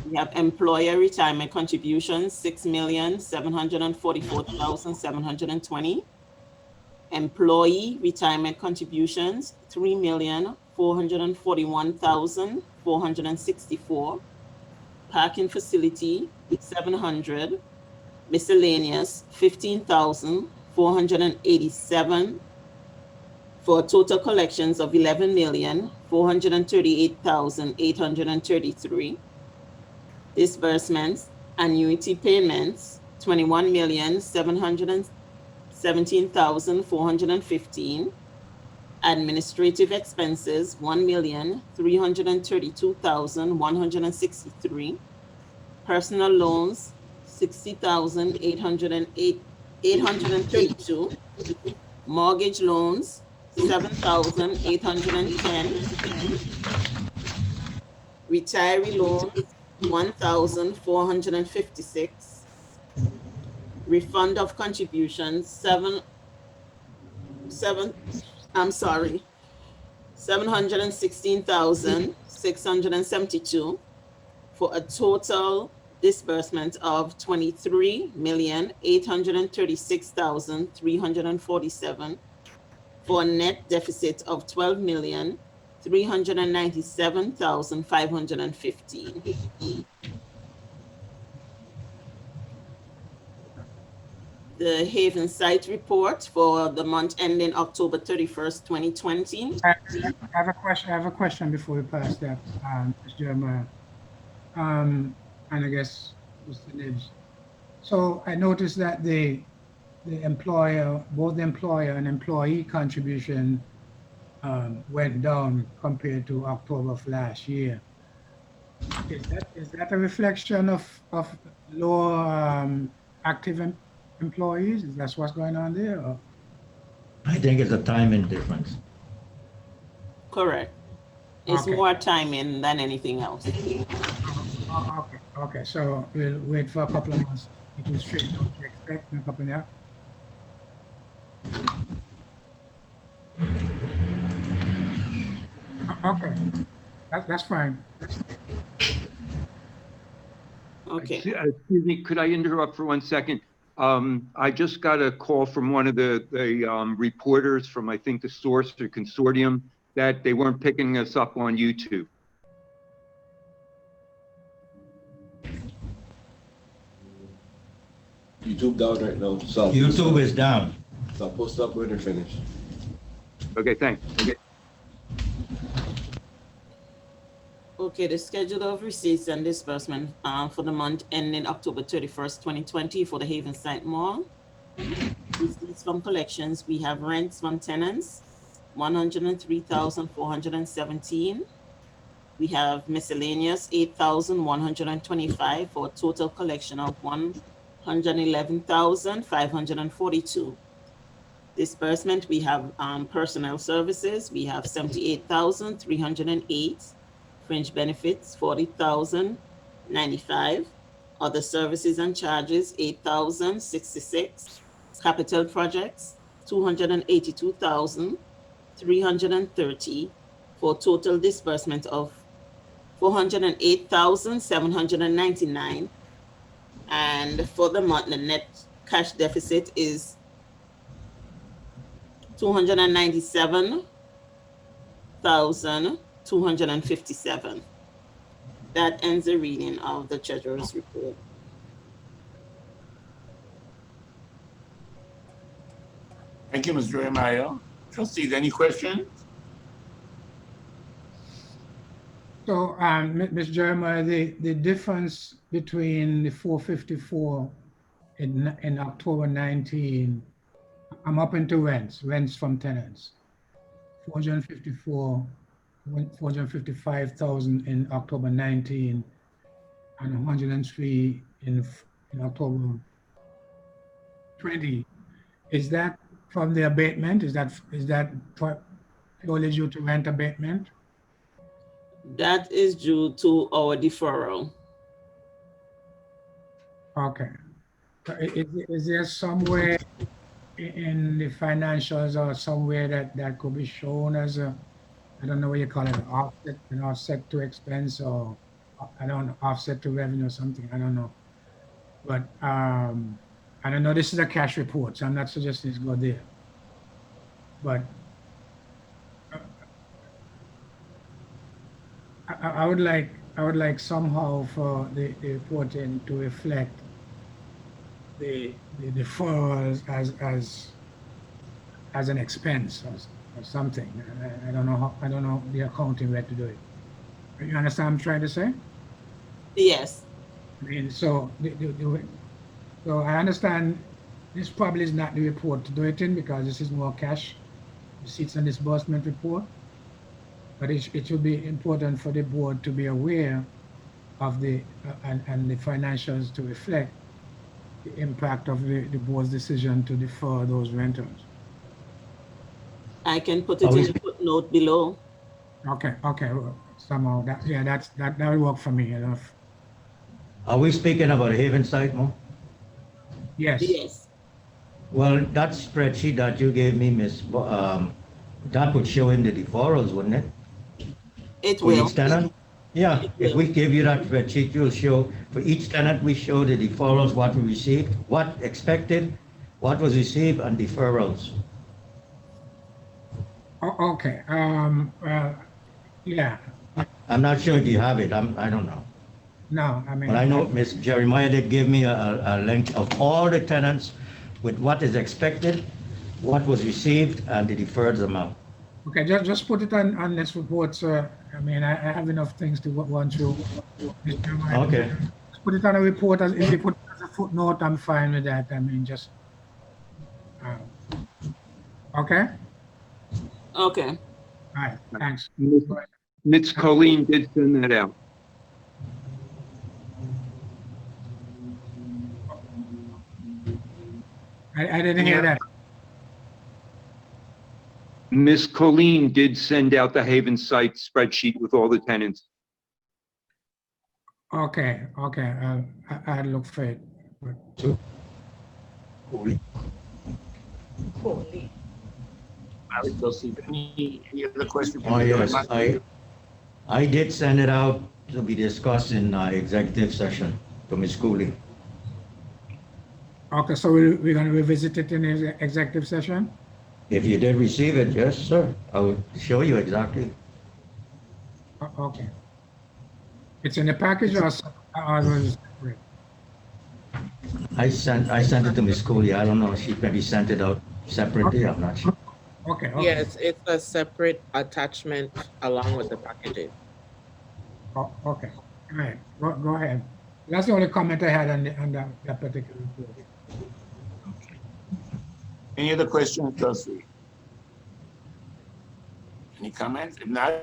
We have employer retirement contributions, $6,744,720. Employee retirement contributions, $3,441,464. Parking facility, $700. Miscellaneous, $15,487, for total collections of $11,438,833. Disbursements, annuity payments, $21,717,415. Administrative expenses, $1,332,163. Personal loans, $60,832. Mortgage loans, $7,810. Retiree loans, $1,456. Refund of contributions, $716,672, for a total disbursement of $23,836,347, for a net deficit of $12,397,515. The Haven site report for the month ending October 31st, 2020. I have a question before we pass that, Ms. Jeremiah. And I guess Mr. Nibs. So I noticed that the employer, both the employer and employee contribution went down compared to October of last year. Is that a reflection of lower active employees? Is that what's going on there? Or? I think it's a timing difference. Correct. It's Okay. more timing than anything else. Okay, okay, so we'll wait for a couple of months. It will straighten out, you expect, in a couple of years? Okay, that's fine. Okay. Excuse me, could I interrupt for 1 second? I just got a call from one of the reporters from, I think, the Source or Consortium, that they weren't picking us up on YouTube. YouTube down right now. So YouTube is down. So I'll post up when they're finished. Okay, thanks. Okay. Okay, the schedule of receipts and disbursement for the month ending October 31st, 2020 for the Havenside Mall. Receipts from collections, we have rents from tenants, 103,417. We have miscellaneous, 8,125 for a total collection of 111,542. Disbursement, we have personnel services, we have 78,308. Fringe benefits, 40,095. Other services and charges, 8,066. Capital projects, 282,330 for total disbursement of 408,799. And for the month, the net cash deficit is 297,257. That ends the reading of the treasurer's report. Thank you, Ms. Jeremiah. Trustees, any questions? So, Ms. Jeremiah, the difference between the 454 in October 19, I'm up into rents from tenants. 455,000 in October 19 and 103 in October 20. Is that from the abatement? Is that purely due to rent abatement? That is due to our deferral. Okay. So is there somewhere in the financials or somewhere that could be shown as a, I don't know what you call it, an offset to expense, or I don't know, offset to revenue or something, I don't know. But I don't know, this is a cash report, so I'm not suggesting it's go there. But I would like somehow for the reporting to reflect the deferrals as an expense or something. I don't know the accounting way to do it. You understand what I'm trying to say? Yes. I mean, so so I understand this probably is not the report to do it in, because this is more cash receipts and disbursement report. But it should be important for the board to be aware of the and the financials to reflect the impact of the board's decision to defer those rentals. I can put it in the footnote below. Okay, well, somehow that will work for me enough. Are we speaking about Havenside, Mo? Yes. Yes. Well, that spreadsheet that you gave me, Miss, that would show in the deferrals, wouldn't it? It For will. each tenant? Yeah, if we give you that spreadsheet, you'll show, for each tenant, we show the deferrals, what we received, what expected, what was received, and deferrals. Oh, okay. Yeah. I'm not sure if you have it, I don't know. No, I mean. But I know Ms. Jeremiah did give me a link of all the tenants with what is expected, what was received, and the deferred amount. Okay, just put it on this report, sir. I mean, I have enough things to run through. Okay. Just put it on a report. If you put it as a footnote, I'm fine with that. I mean, just. Okay? Okay. All right, thanks. Ms. Colleen did send that out. I didn't hear that. Ms. Colleen did send out the Haven site spreadsheet with all the tenants. Okay, I'll look for it. All right, trustee, any other questions? Oh, yes, I did send it out to be discussed in executive session to Ms. Cooley. Okay, so we're gonna revisit it in the executive session? If you did receive it, yes, sir. I will show you exactly. Okay. It's in the package or was it separate? I sent it to Ms. Cooley. I don't know, she maybe sent it out separately, I'm not sure. Okay, Yes, it's a separate attachment along with the packages. okay, all right, go ahead. That's the only comment I had on that particular report. Any other questions, trustee? Any comments? If not,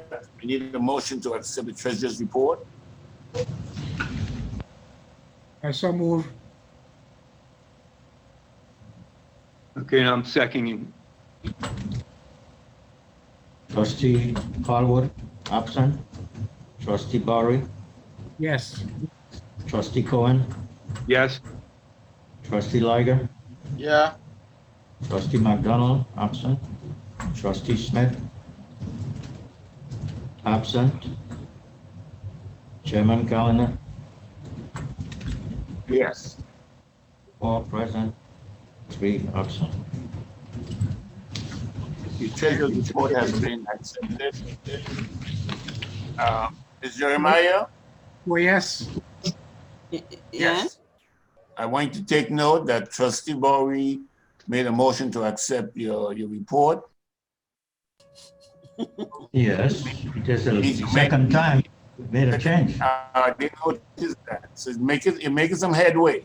we need a motion to accept the treasurer's report. I so move. Okay, and I'm seconding. Trustee Colwood, absent. Trustee Barry, Yes. Trustee Cohen, Yes, Trustee Liger, Yeah, Trustee McDonald, absent. Trustee Smith, absent. Chairman Callender, Yes. 4 present, 3 absent. The treasurer's report has been accepted. Ms. Jeremiah? Well, yes. Yes. I want to take note that trustee Bowie made a motion to accept your report. Yes, just a second time, made a change. I didn't notice that. So it's making some headway.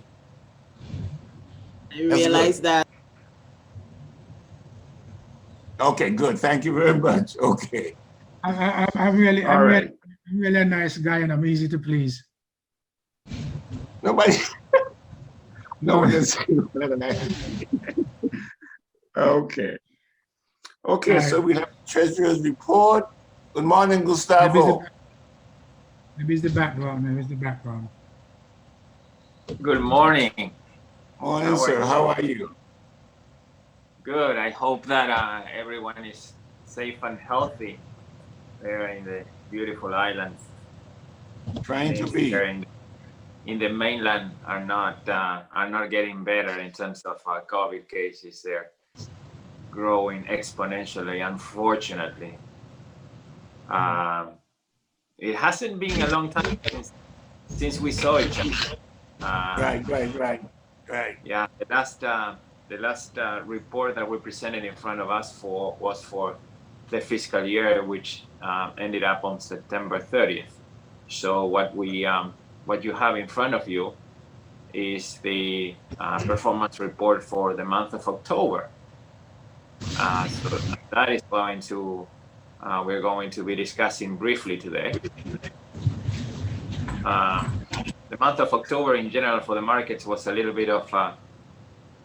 I realize that. Okay, good. Thank you very much. Okay. I'm really a nice guy and I'm easy to please. Nobody. No. Okay. Okay, so we have treasurer's report. Good morning, Gustavo. Maybe it's the background. Good morning. Morning, sir. How are you? Good. I hope that everyone is safe and healthy there in the beautiful islands. Trying to Things be. here in the mainland are not getting better in terms of COVID cases. They're growing exponentially, unfortunately. It hasn't been a long time since we saw each other. Right. Yeah, the last report that we presented in front of us was for the fiscal year, which ended up on September 30th. So what you have in front of you is the performance report for the month of October. So that is we're going to be discussing briefly today. The month of October in general for the markets was a little bit of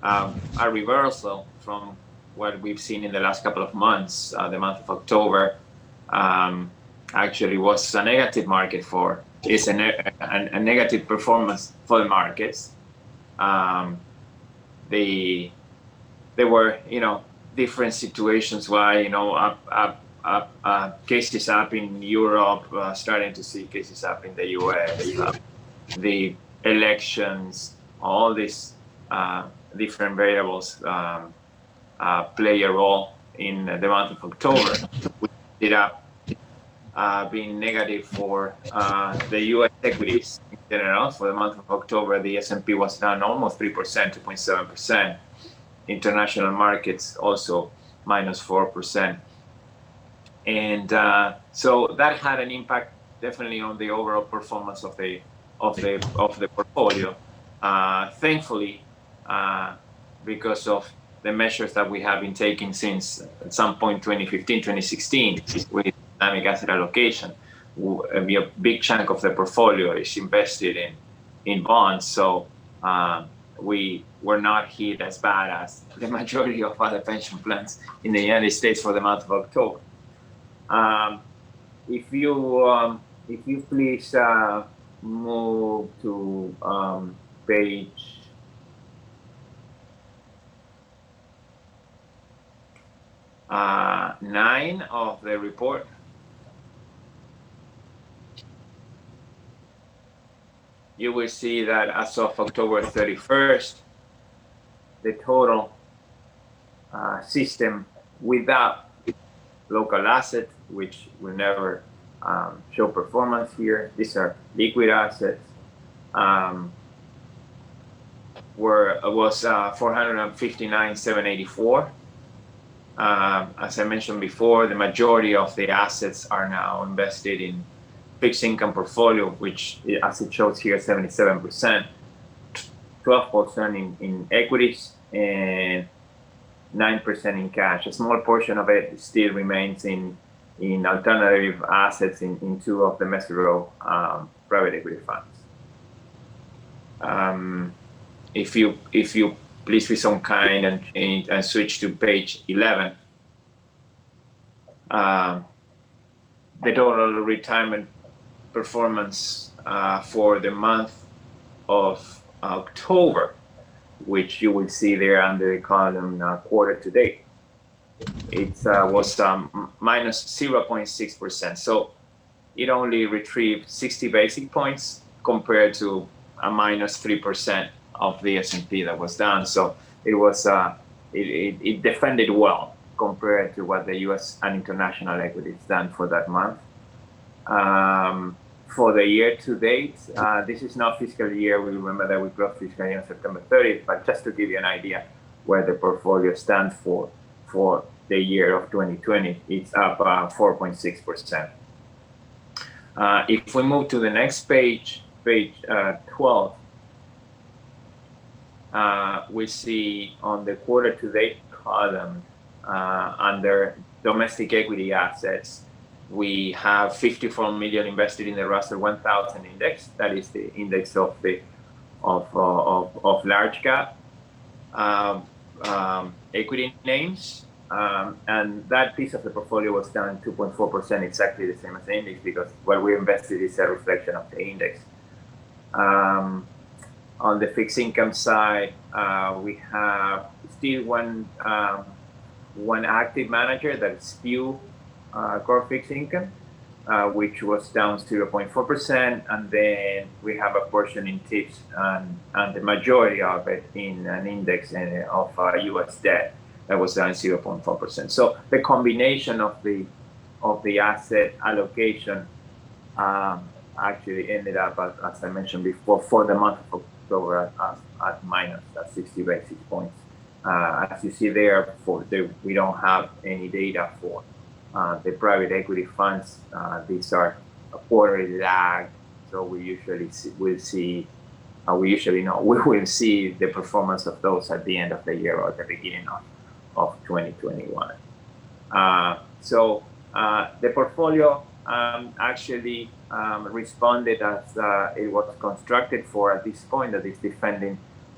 a reversal from what we've seen in the last couple of months. The month of October actually was a negative market is a negative performance for the markets. There were, different situations why, cases up in Europe, starting to see cases up in the US, the elections, all these different variables play a role in the month of October. We ended up being negative for the US equities in general. For the month of October, the S&P was down almost 3%, 2.7%. International markets also minus 4%. And so that had an impact definitely on the overall performance of the portfolio. Thankfully, because of the measures that we have been taking since at some point 2015, 2016 with dynamic asset allocation, a big chunk of the portfolio is invested in bonds. So we were not hit as bad as the majority of other pension plans in the United States for the month of October. If you please move to page 9 of the report. You will see that as of October 31st, the total system without local assets, which will never show performance here, these are liquid assets, was 459,784. As I mentioned before, the majority of the assets are now invested in fixed income portfolio, which, as it shows here, 77%, 12% in equities, and 9% in cash. A small portion of it still remains in alternative assets in two of the Mesero private equity funds. If you please be so kind and switch to page 11. The total retirement performance for the month of October, which you will see there under the column quarter to date, it was minus 0.6%. So it only retrieved 60 basic points compared to a minus 3% of the S&P that was down. So it was it defended well compared to what the U.S. and international equities done for that month. For the year to date, this is not fiscal year. We remember that we closed fiscal year on September 30th, but just to give you an idea where the portfolio stands for the year of 2020, it's up 4.6%. If we move to the next page, page 12, we see on the quarter to date column under domestic equity assets, we have 54 million invested in the Russell 1000 index. That is the index of large cap equity names, and that piece of the portfolio was down 2.4%, exactly the same as the index, because what we invested is a reflection of the index. On the fixed income side, we have still one active manager, that's Pew Core Fixed Income, which was down 0.4%, and then we have a portion in TIPS and the majority of it in an index of U.S. debt that was down 0.4%. So the combination of the asset allocation actually ended up, as I mentioned before, for the month of October at minus 60 basis points. As you see there, we don't have any data for the private equity funds. These are a quarterly lag, so we will see the performance of those at the end of the year or at the beginning of 2021. So the portfolio actually responded as it was constructed for at this point, that is defending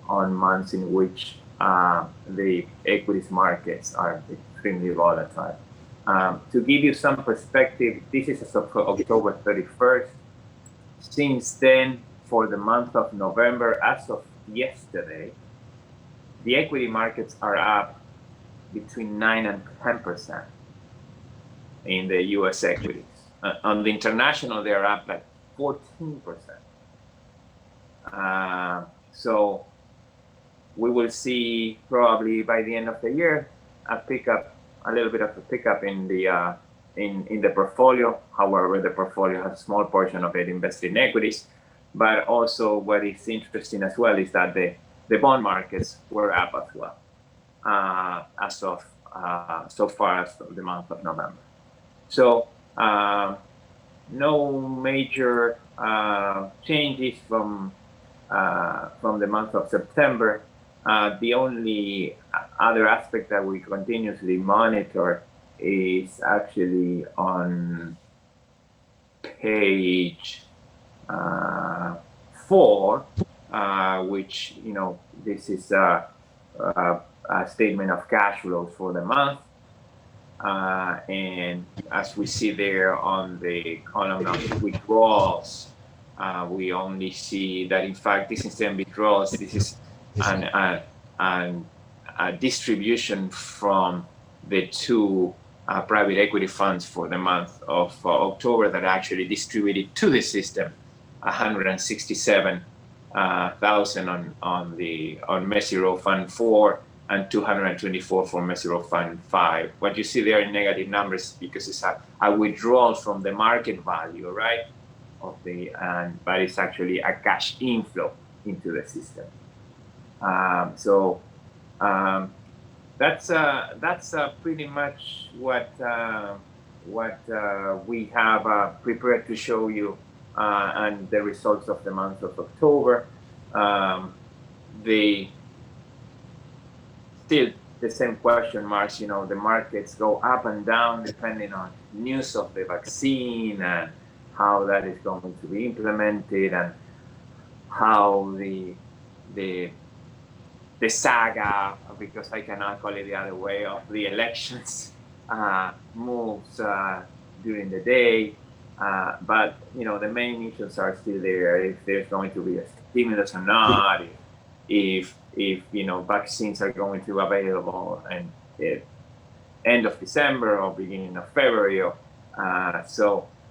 on months in which the equities markets are extremely volatile. To give you some perspective, this is as of October 31st. Since then, for the month of November, as of yesterday, the equity markets are up between 9 and 10% in the U.S. equities. On the international, they're up like 14%. So we will see probably by the end of the year a little bit of a pickup in the portfolio. However, the portfolio has a small portion of it invested in equities. But also, what is interesting as well is that the bond markets were up as well as of so far as the month of November. So no major changes from the month of September. The only other aspect that we continuously monitor is actually on page 4. which, this is a statement of cash flows for the month. And as we see there on the column of withdrawals, we only see that, in fact, this instead withdrawals, this is a distribution from the two private equity funds for the month of October that actually distributed to the system 167,000 on Mesirow Fund 4 and 224 for Mesirow Fund 5. What you see there in negative numbers because it's a withdrawal from the market value, right? But it's actually a cash inflow into the system. That's pretty much what we have prepared to show you, and the results of the month of October. Still the same question marks. The markets go up and down depending on news of the vaccine and how that is going to be implemented, and how the saga, because I cannot call it the other way, of the elections moves during the day. But the main issues are still there. If there's going to be a stimulus or not, if vaccines are going to be available in the end of December or beginning of February.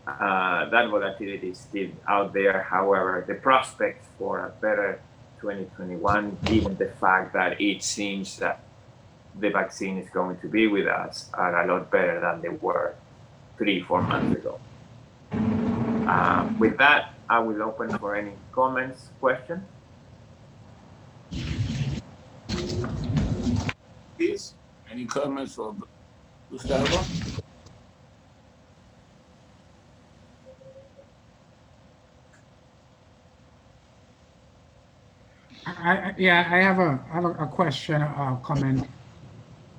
That volatility is still out there. However, the prospects for a better 2021, given the fact that it seems that the vaccine is going to be with us, are a lot better than they were 3-4 months ago. With that, I will open for any comments, questions. Please, any comments for Gustavo? I have a question or comment.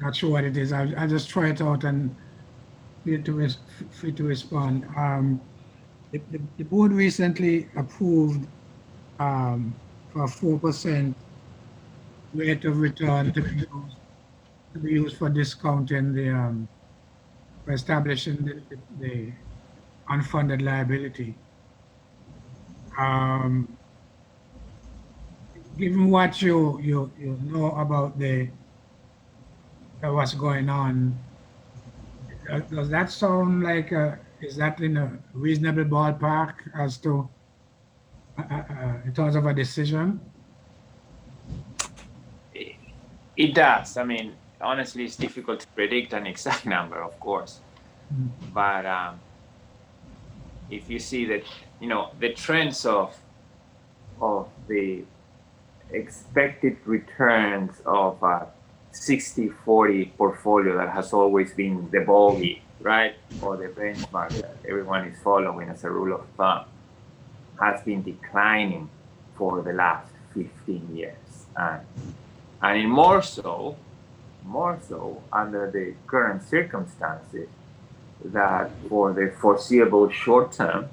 Not sure what it is. I'll just try it out and free to respond. The board recently approved for a 4% rate of return to be used for discounting for establishing the unfunded liability. Given what you know about what's going on, does that sound like is that in a reasonable ballpark as to in terms of a decision? It does. I mean, honestly, it's difficult to predict an exact number, of course. But if you see that, the trends of the expected returns of a 60-40 portfolio that has always been the bogey, right? Or the benchmark that everyone is following as a rule of thumb, has been declining for the last 15 years. And more so under the current circumstances, that for the foreseeable short term,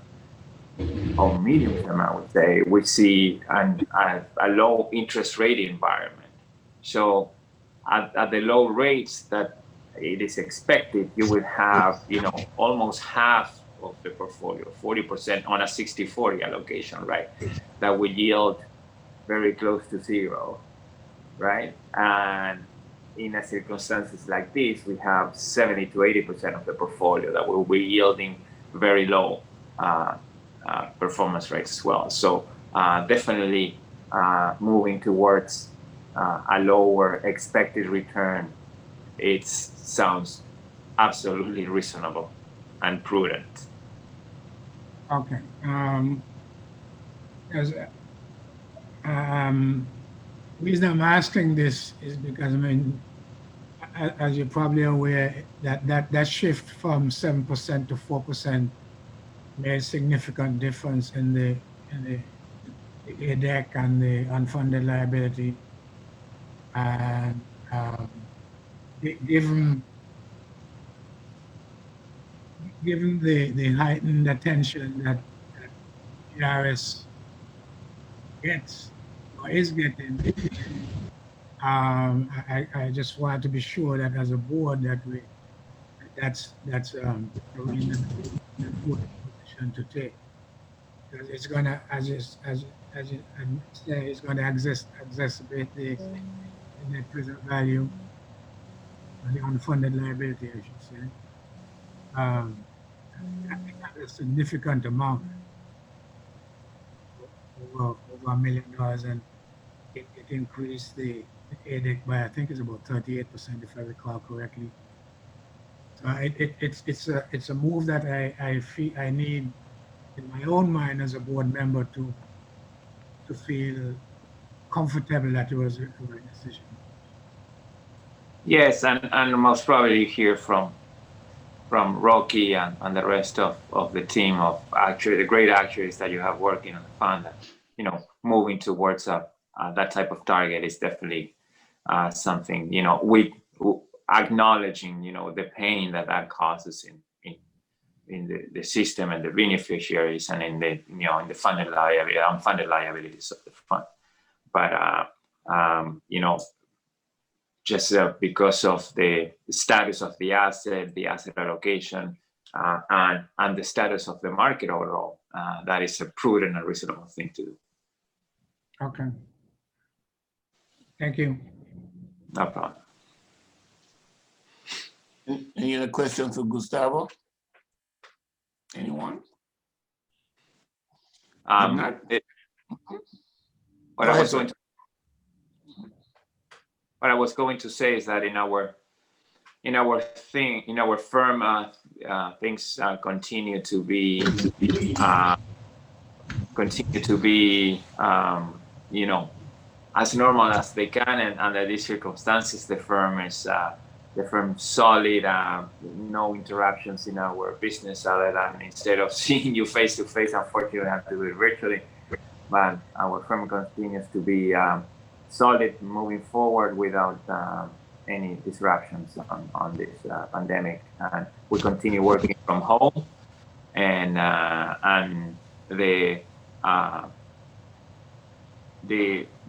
or medium term, I would say, we see a low interest rate environment. So at the low rates that it is expected, you would have, almost half of the portfolio, 40% on a 60-40 allocation, right? That will yield very close to zero, right? And in a circumstances like this, we have 70 to 80% of the portfolio that will be yielding very low performance rates as well. So definitely moving towards a lower expected return, it sounds absolutely reasonable and prudent. Okay. Reason I'm asking this is because, I mean, as you're probably aware, that shift from 7% to 4% made a significant difference in the ADEC and the unfunded liability. And given the heightened attention that GERS gets, or is getting. I just wanted to be sure that as a board that that's a reasonable position to take. Because it's gonna, as you say, it's gonna exacerbate the net present value or the unfunded liability, I should say. I think that's a significant amount, over $1 million, and it increased the ADEC by, I think it's about 38%, if I recall correctly. So it's a move that I feel I need in my own mind as a board member to feel comfortable that it was the right decision. Yes, and most probably hear from Rocky and the rest of the team of actually the great actuaries that you have working on the fund, that, you know, moving towards that type of target is definitely something, you know, we acknowledging, you know, the pain that causes in the system and the beneficiaries and in the, you know, in the unfunded liabilities of the fund. But you know, just because of the status of the asset allocation, and the status of the market overall, that is a prudent and reasonable thing to do. Okay. Thank you. No problem. Any other questions for Gustavo? Anyone? What I was going to say is that in our firm, things continue to be you know, as normal as they can, and under these circumstances, the firm is solid. No interruptions in our business other than instead of seeing you face to face, unfortunately, we have to do it virtually. But our firm continues to be solid moving forward without any disruptions on this pandemic, and we continue working from home, and the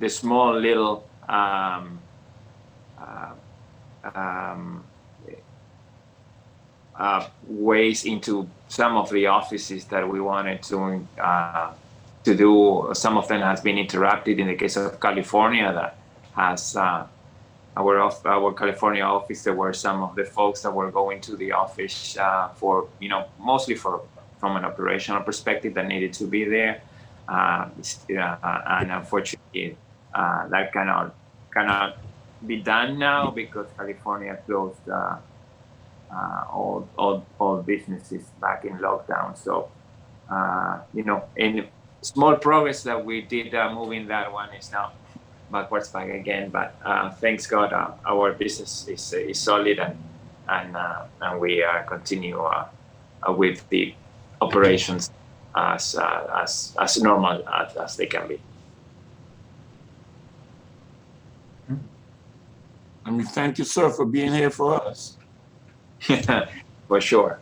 small little ways into some of the offices that we wanted to do. Some of them has been interrupted. In the case of California, that has our California office, there were some of the folks that were going to the office for, you know, mostly from an operational perspective that needed to be there. And unfortunately, that cannot be done now because California closed all businesses back in lockdown. So, you know, in small progress that we did moving that one is now backwards back again. But thanks God, our business is solid, and we continue with the operations as normal as they can be. And we thank you, sir, for being here for us. For sure.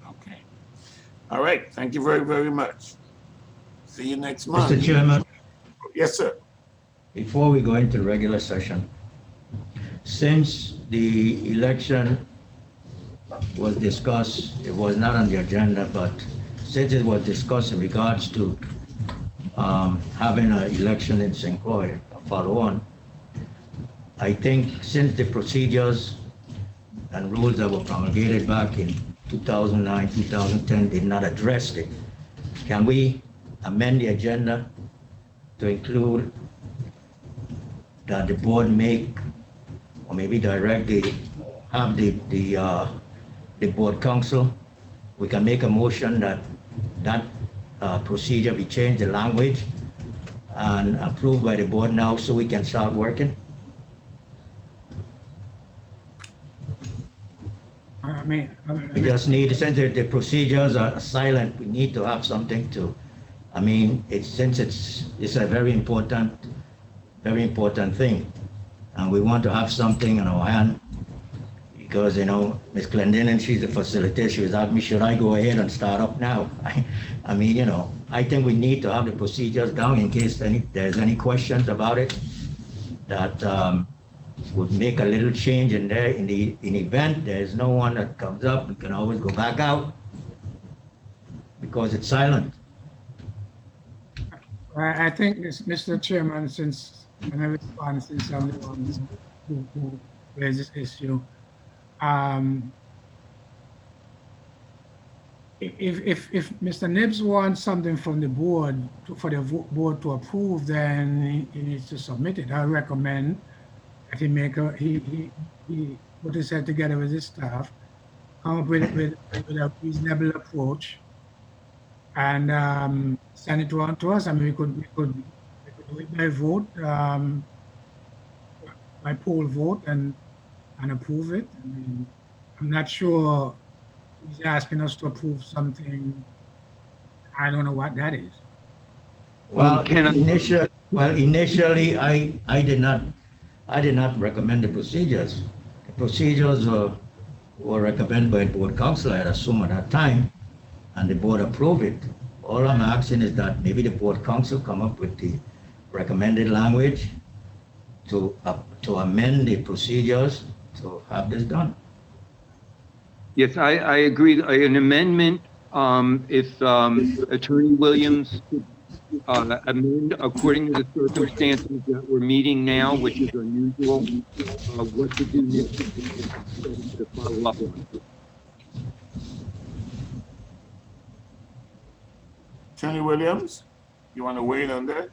Okay. All right. Thank you very, very much. See you next month. Mr. Chairman. Yes, sir. Before we go into regular session, since the election was discussed, it was not on the agenda, but since it was discussed in regards to having an election in St. Croix, follow on, I think since the procedures and rules that were promulgated back in 2009, 2010 did not address it, can we amend the agenda to include that the board make, or maybe direct have the board council, we can make a motion that procedure be changed, the language, and approved by the board now so we can start working? We just need, since the procedures are silent, we need to have something to, I mean, since it's a very important thing, and we want to have something in our hand. because, you know, Ms. Glendinning, she's the facilitator, she was asking me, should I go ahead and start up now? I mean, you know, I think we need to have the procedures down in case there's any questions about it that would make a little change in there. In the event there's no one that comes up, we can always go back out because it's silent. I think, Mr. Chairman, since I'm a response, since I'm the one who raised this issue, if Mr. Nibbs wants something from the board for the board to approve, then he needs to submit it. I recommend that he put his head together with his staff, come up with a reasonable approach, and send it on to us. I mean, we could do it by vote, by poll vote, and approve it. I mean, I'm not sure he's asking us to approve something. I don't know what that is. Well, initially, I did not recommend the procedures. The procedures were recommended by the board council, I assume at that time, and the board approved it. All I'm asking is that maybe the board council come up with the recommended language to amend the procedures to have this done. Yes, I agree. An amendment, if Attorney Williams could amend according to the circumstances that we're meeting now, which is unusual, what to do next to follow up on. Attorney Williams, you want to weigh in on that?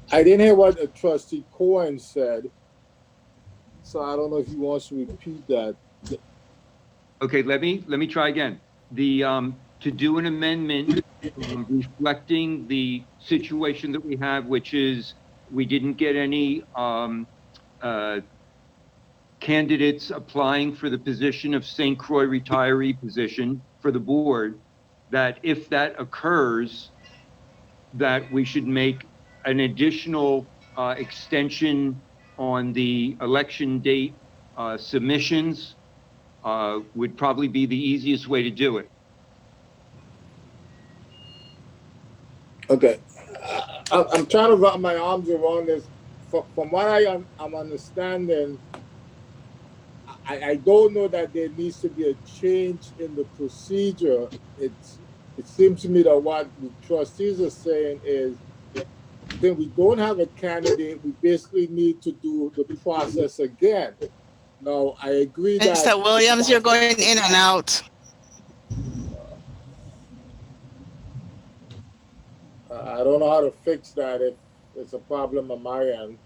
I didn't hear what Trustee Cohen said, so I don't know if he wants to repeat that. Okay, let me try again. To do an amendment reflecting the situation that we have, which is we didn't get any candidates applying for the position of St. Croix retiree position for the board, that if that occurs, that we should make an additional extension on the election date submissions would probably be the easiest way to do it. Okay, I'm trying to wrap my arms around this. From what I'm understanding, I don't know that there needs to be a change in the procedure. It seems to me that what the trustees are saying is that we don't have a candidate, we basically need to do the process again. Now, I agree that— Mr. Williams, you're going in and out. I don't know how to fix that if it's a problem on my end.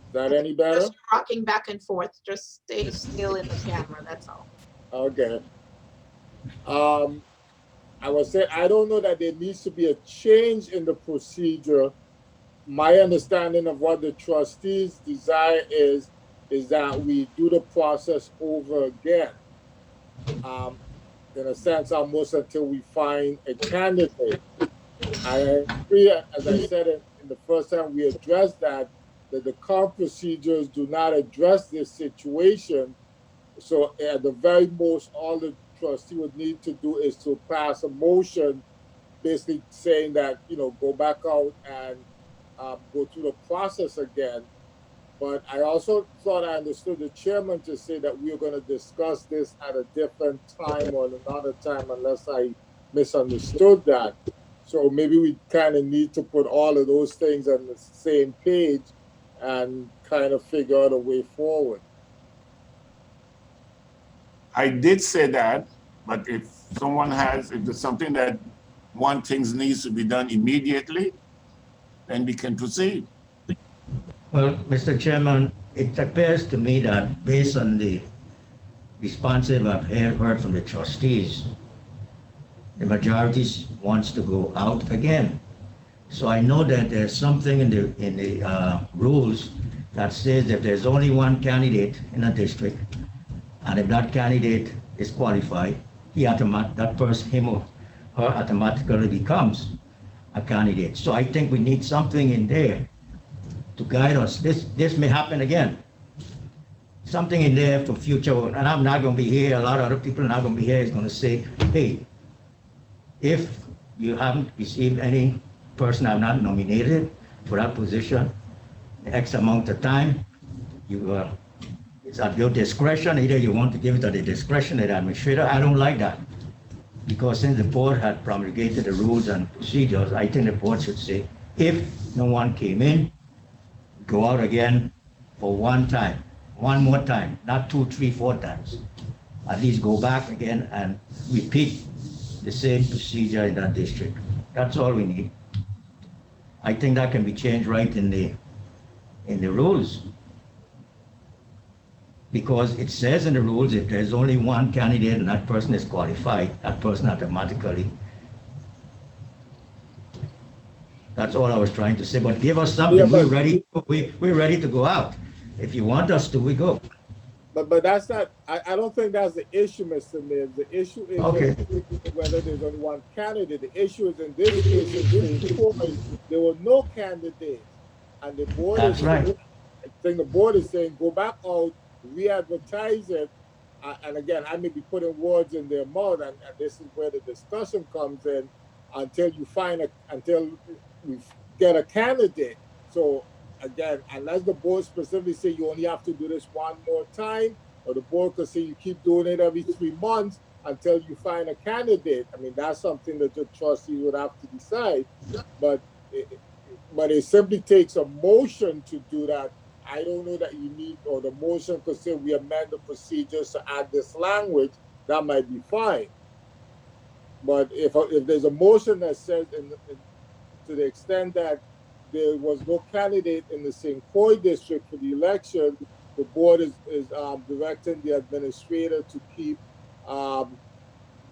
Is that any better? Just rocking back and forth. Just stay still in the camera, that's all. Okay. I was saying, I don't know that there needs to be a change in the procedure. My understanding of what the trustees' desire is that we do the process over again. In a sense, almost until we find a candidate. I agree, as I said in the first time we addressed that the current procedures do not address this situation. So at the very most, all the trustee would need to do is to pass a motion basically saying that, you know, go back out and go through the process again. But I also thought I understood the chairman to say that we are going to discuss this at a different time or another time, unless I misunderstood that. So maybe we kind of need to put all of those things on the same page and kind of figure out a way forward. I did say that, but if there's something that one thing needs to be done immediately, then we can proceed. Well, Mr. Chairman, it appears to me that based on the responses I've heard from the trustees, the majority wants to go out again. So I know that there's something in the rules that says that there's only one candidate in a district, and if that candidate is qualified, that person, him or her, automatically becomes a candidate. So I think we need something in there to guide us. This may happen again. Something in there for future, and I'm not going to be here. A lot of other people are not going to be here. Is going to say, hey, if you haven't received any person I've not nominated for that position, X amount of time, it's at your discretion. Either you want to give it at the discretion of the administrator. I don't like that. Because since the board had promulgated the rules and procedures, I think the board should say, if no one came in, go out again for one more time, not 2, 3, 4 times. At least go back again and repeat the same procedure in that district. That's all we need. I think that can be changed right in the rules. Because it says in the rules, if there's only one candidate and that person is qualified, that person automatically. That's all I was trying to say, but give us something. Yeah, We're ready to go out. If you want us to, we go. But that's not, I don't think that's the issue, Mr. Nibbs. The issue is Okay. whether there's only one candidate. The issue is in this case, in this point, there were no candidates. And the board That's right. I think the board is saying, go back out, re-advertise it. And again, I may be putting words in their mouth, and this is where the discussion comes in until we get a candidate. So again, unless the board specifically say you only have to do this one more time, or the board could say you keep doing it every 3 months until you find a candidate. I mean, that's something that the trustees would have to decide. But it simply takes a motion to do that. I don't know that you need, or the motion could say we amend the procedures to add this language. That might be fine. But if there's a motion that says, to the extent that there was no candidate in the St. Croix district for the election, the board is directing the administrator to keep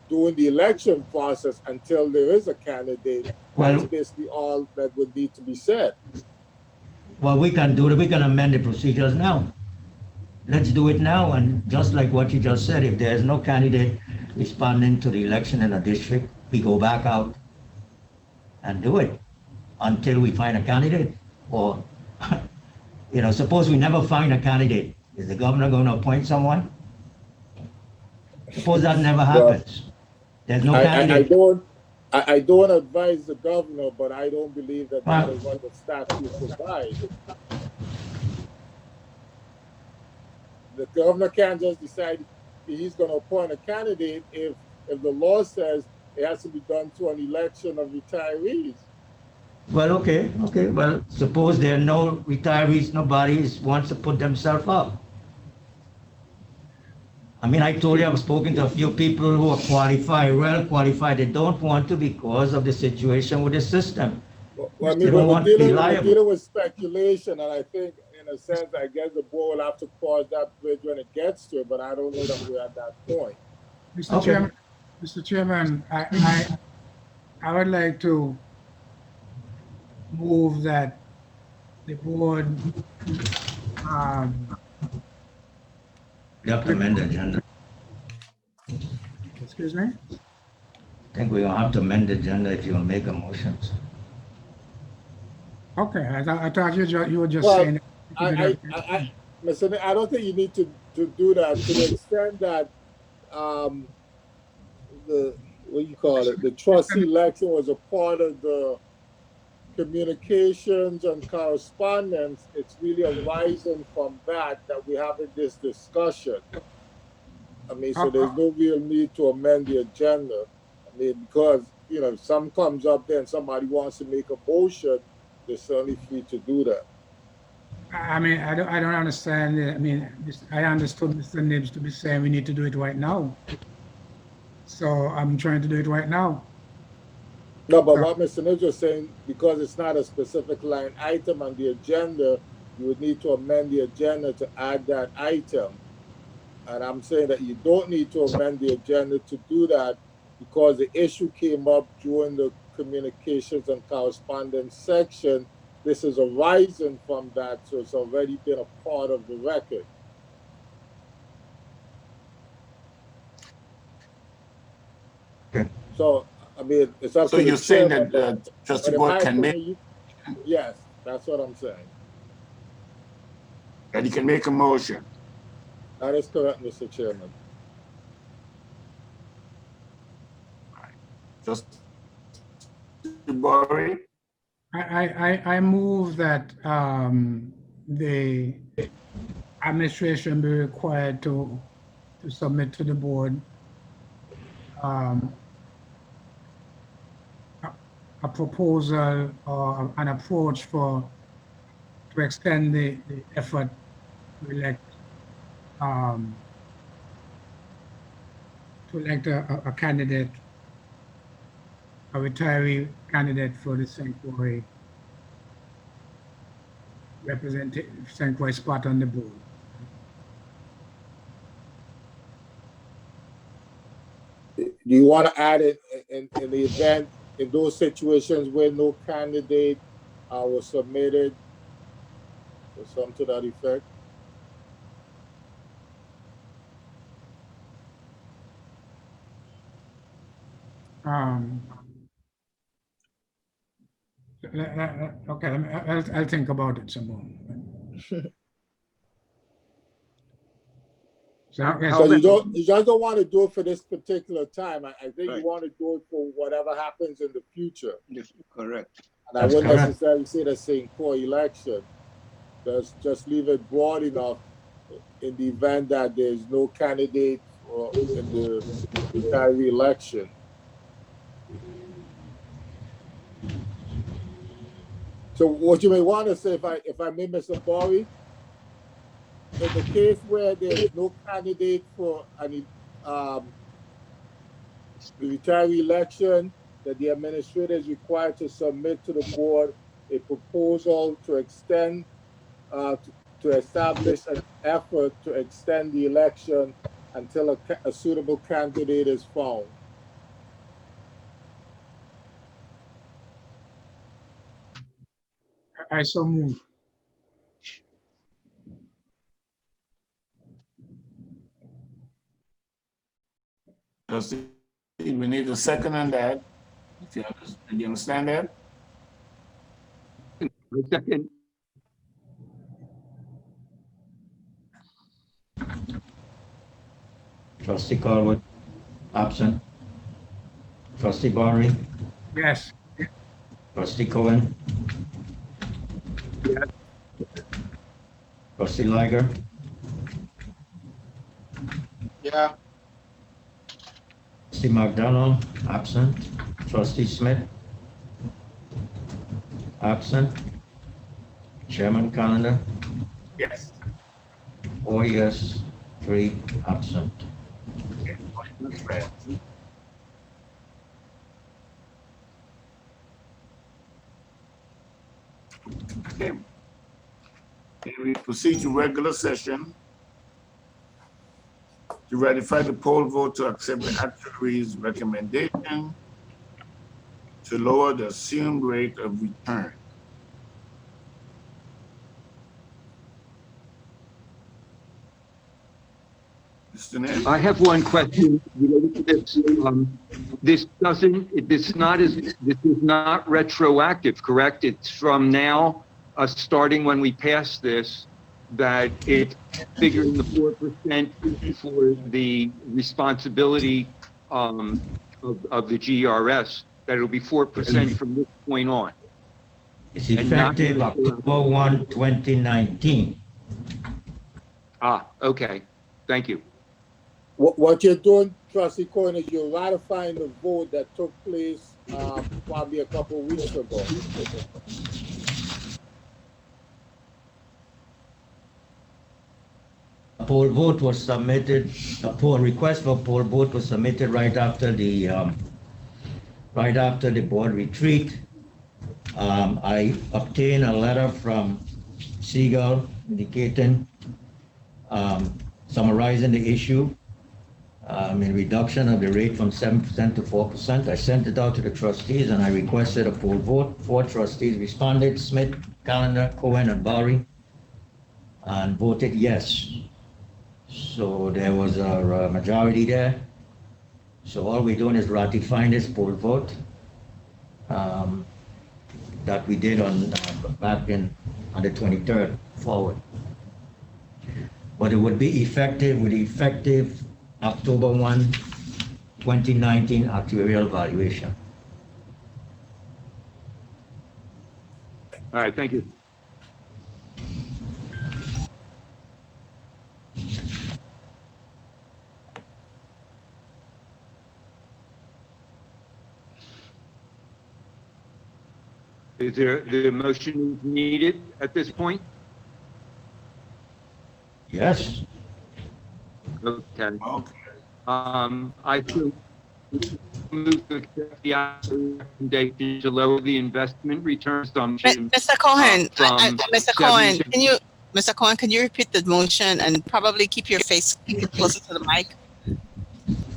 doing the election process until there is a candidate. That's basically all that would need to be said. Well, we can do it. We can amend the procedures now. Let's do it now. And just like what you just said, if there's no candidate responding to the election in a district, we go back out and do it until we find a candidate. Or, suppose we never find a candidate. Is the governor going to appoint someone? Suppose that never happens. There's no candidate. I don't advise the governor, but I don't believe that that is what the statute provides. The governor can't just decide he's going to appoint a candidate if the law says it has to be done through an election of retirees. Well, okay. Well, suppose there are no retirees, nobody wants to put themselves up. I mean, I told you I've spoken to a few people who are qualified, well qualified. They don't want to because of the situation with the system. Well, I mean, we're dealing with speculation, and I think, in a sense, I guess the board will have to cross that bridge when it gets to it, but I don't know that we're at that point. Mr. Chairman, I would like to move that the board you have to amend the agenda. Excuse me? I think we're going to have to amend the agenda if you will make a motion. Okay, I thought you were just saying. Mr. I don't think you need to do that to the extent that the trustee election was a part of the communications and correspondence. It's really arising from that we're having this discussion. I mean, so there's no real need to amend the agenda. I mean, because, if something comes up there and somebody wants to make a motion, they're certainly free to do that. I mean, I don't understand. I mean, I understood Mr. Nibbs to be saying we need to do it right now. So I'm trying to do it right now. No, but what Mr. Nibbs was saying, because it's not a specific line item on the agenda, you would need to amend the agenda to add that item. And I'm saying that you don't need to amend the agenda to do that because the issue came up during the communications and correspondence section. This is arising from that, so it's already been a part of the record. Okay. So, I mean, it's up So to you're the saying chairman, that the trustee board can make? Yes, that's what I'm saying. that you can make a motion. That is correct, Mr. Chairman. Just Barry, I move that the administration be required to submit to the board a proposal or an approach to extend the effort to elect a candidate, a retiree candidate for the St. Croix St. Croix spot on the board. Do you want to add it in the event, in those situations where no candidate was submitted, or something to that effect? Okay, I'll think about it some more. So you just don't want to do it for this particular time. I think Right. you want to do it for whatever happens in the future. Correct. And I That's wouldn't correct. necessarily say the St. Croix election. Just leave it broad enough in the event that there's no candidate in the retiree election. So what you may want to say, if I may, Mr. Bori, in the case where there's no candidate for the retiree election, that the administrator is required to submit to the board a proposal to extend, to establish an effort to extend the election until a suitable candidate is found. I so move. Trustee, we need a second on that. Do you understand that? Second. Trustee Corwood, absent. Trustee Barry, Yes. Trustee Cohen, Yes. Trustee Liger, Yeah. Trustee McDonald, absent. Trustee Smith, absent. Chairman Calendar, Yes. 4 yes, 3 absent. Okay. Right. Okay. Okay, we proceed to regular session to ratify the poll vote to accept the actuary's recommendation to lower the assumed rate of return. Mr. Ned? I have one question related to this. This is not retroactive, correct? It's from now, starting when we pass this, that it's figuring the 4% for the responsibility of the GERS, that it'll be 4% from this point on. It's effective October 1, 2019. Okay, thank you. What you're doing, Trustee Cohen, is you're ratifying the vote that took place probably a couple of weeks ago. A poll vote was submitted, a poll request for poll vote was submitted right after the board retreat. I obtained a letter from Siegel indicating, summarizing the issue, in reduction of the rate from 7% to 4%. I sent it out to the trustees and I requested a poll vote. 4 trustees responded, Smith, Calendar, Cohen, and Barry, and voted yes. So there was a majority there. So all we're doing is ratifying this poll vote that we did on back on the 23rd forward. but it would be effective October 1, 2019 actuarial valuation. All right, thank you. Is there the motion needed at this point? Yes, Okay. Okay. I feel move to accept the recommendation to lower the investment return assumption. Mr. Cohen, from Mr. 7 Cohen, to- Mr. Cohen, can you repeat the motion and probably keep your face closer to the mic?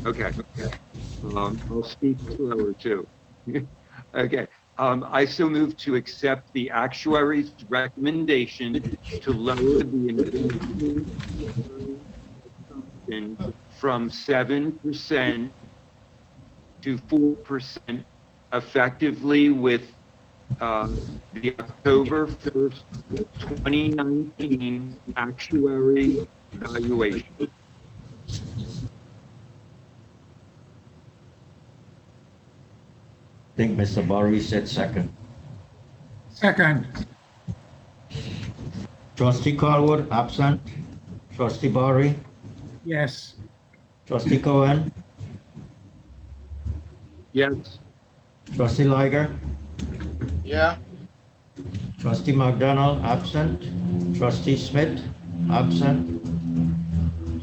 Okay. I'll speak slower too. Okay. I still move to accept the actuary's recommendation to lower the investment assumption from 7% to 4% effectively with the October 1st, 2019 actuary evaluation. I think Mr. Barry said second. Second, Trustee Carwood, absent. Trustee Barry, yes. Trustee Cohen, Yes. Trustee Liger, Yeah. Trustee McDonald, absent. Trustee Smith, absent.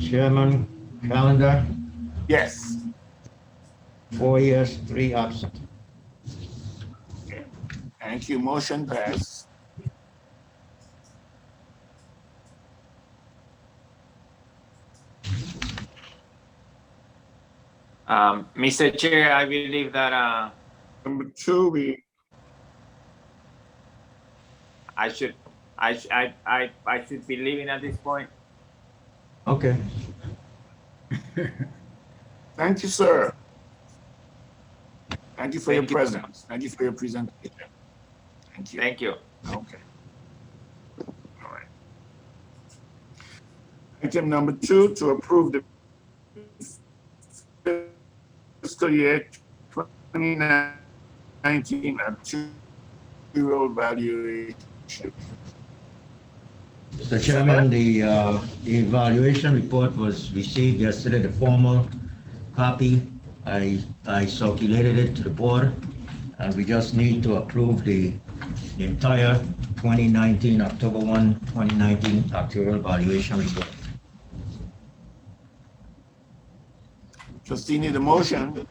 Chairman Calendar, Yes. 4 yes, 3 absent. Okay. Thank you. Motion passed. Mr. Chair, I believe that Number two, I should be leaving at this point. Okay. thank you, sir. Thank you for your Thank you. presence. Thank you for your presentation. Thank you. Thank you. Okay. All right. Item number two, to approve the fiscal year 2019 actuarial valuation. Mr. Chairman, the evaluation report was received yesterday, the formal copy. I circulated it to the board, and we just need to approve the entire 2019, October 1, 2019 actuarial valuation report. Trustee need a motion.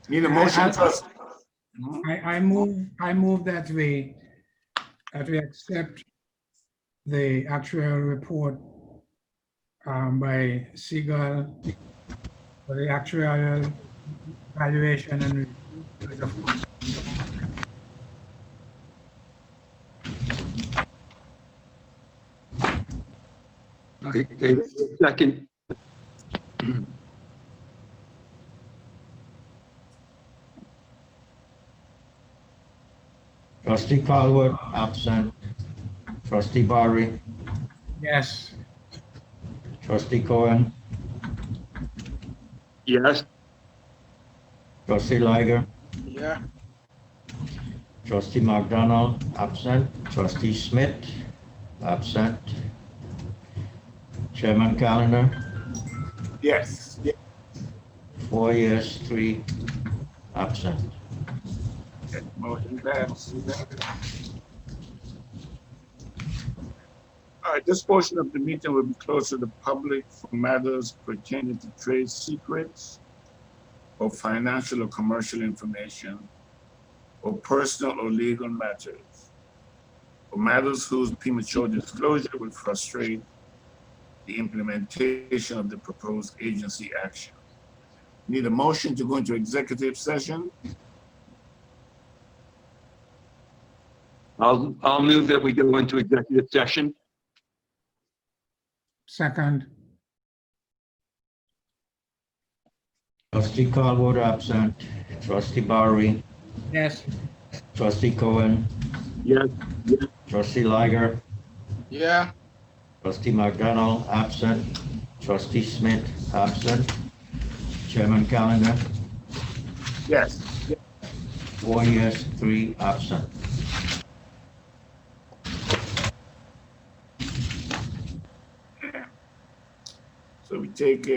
Need a motion, trustee. I move that we accept the actual report by Seagull for the actuarial valuation and review of course. Okay, second. Trustee Calwood, absent. Trustee Barry, Yes. Trustee Cohen, Yes. Trustee Liger, Yeah. Trustee McDonald, absent. Trustee Smith, absent. Chairman Calendar, Yes. 4 yes, 3 absent. Motion passed. All right, this portion of the meeting will be closed to the public for matters pertaining to trade secrets or financial or commercial information or personal or legal matters or matters whose premature disclosure will frustrate the implementation of the proposed agency action. Need a motion to go into executive session? I'll move that we go into executive session. Second, Trustee Callwood absent. Trustee Barry. Yes. Trustee Cohen. Yes. Trustee Liger. Yeah. Trustee McDonald absent. Trustee Smith absent. Chairman Calendar. Yes. 4 yes, 3 absent. So we take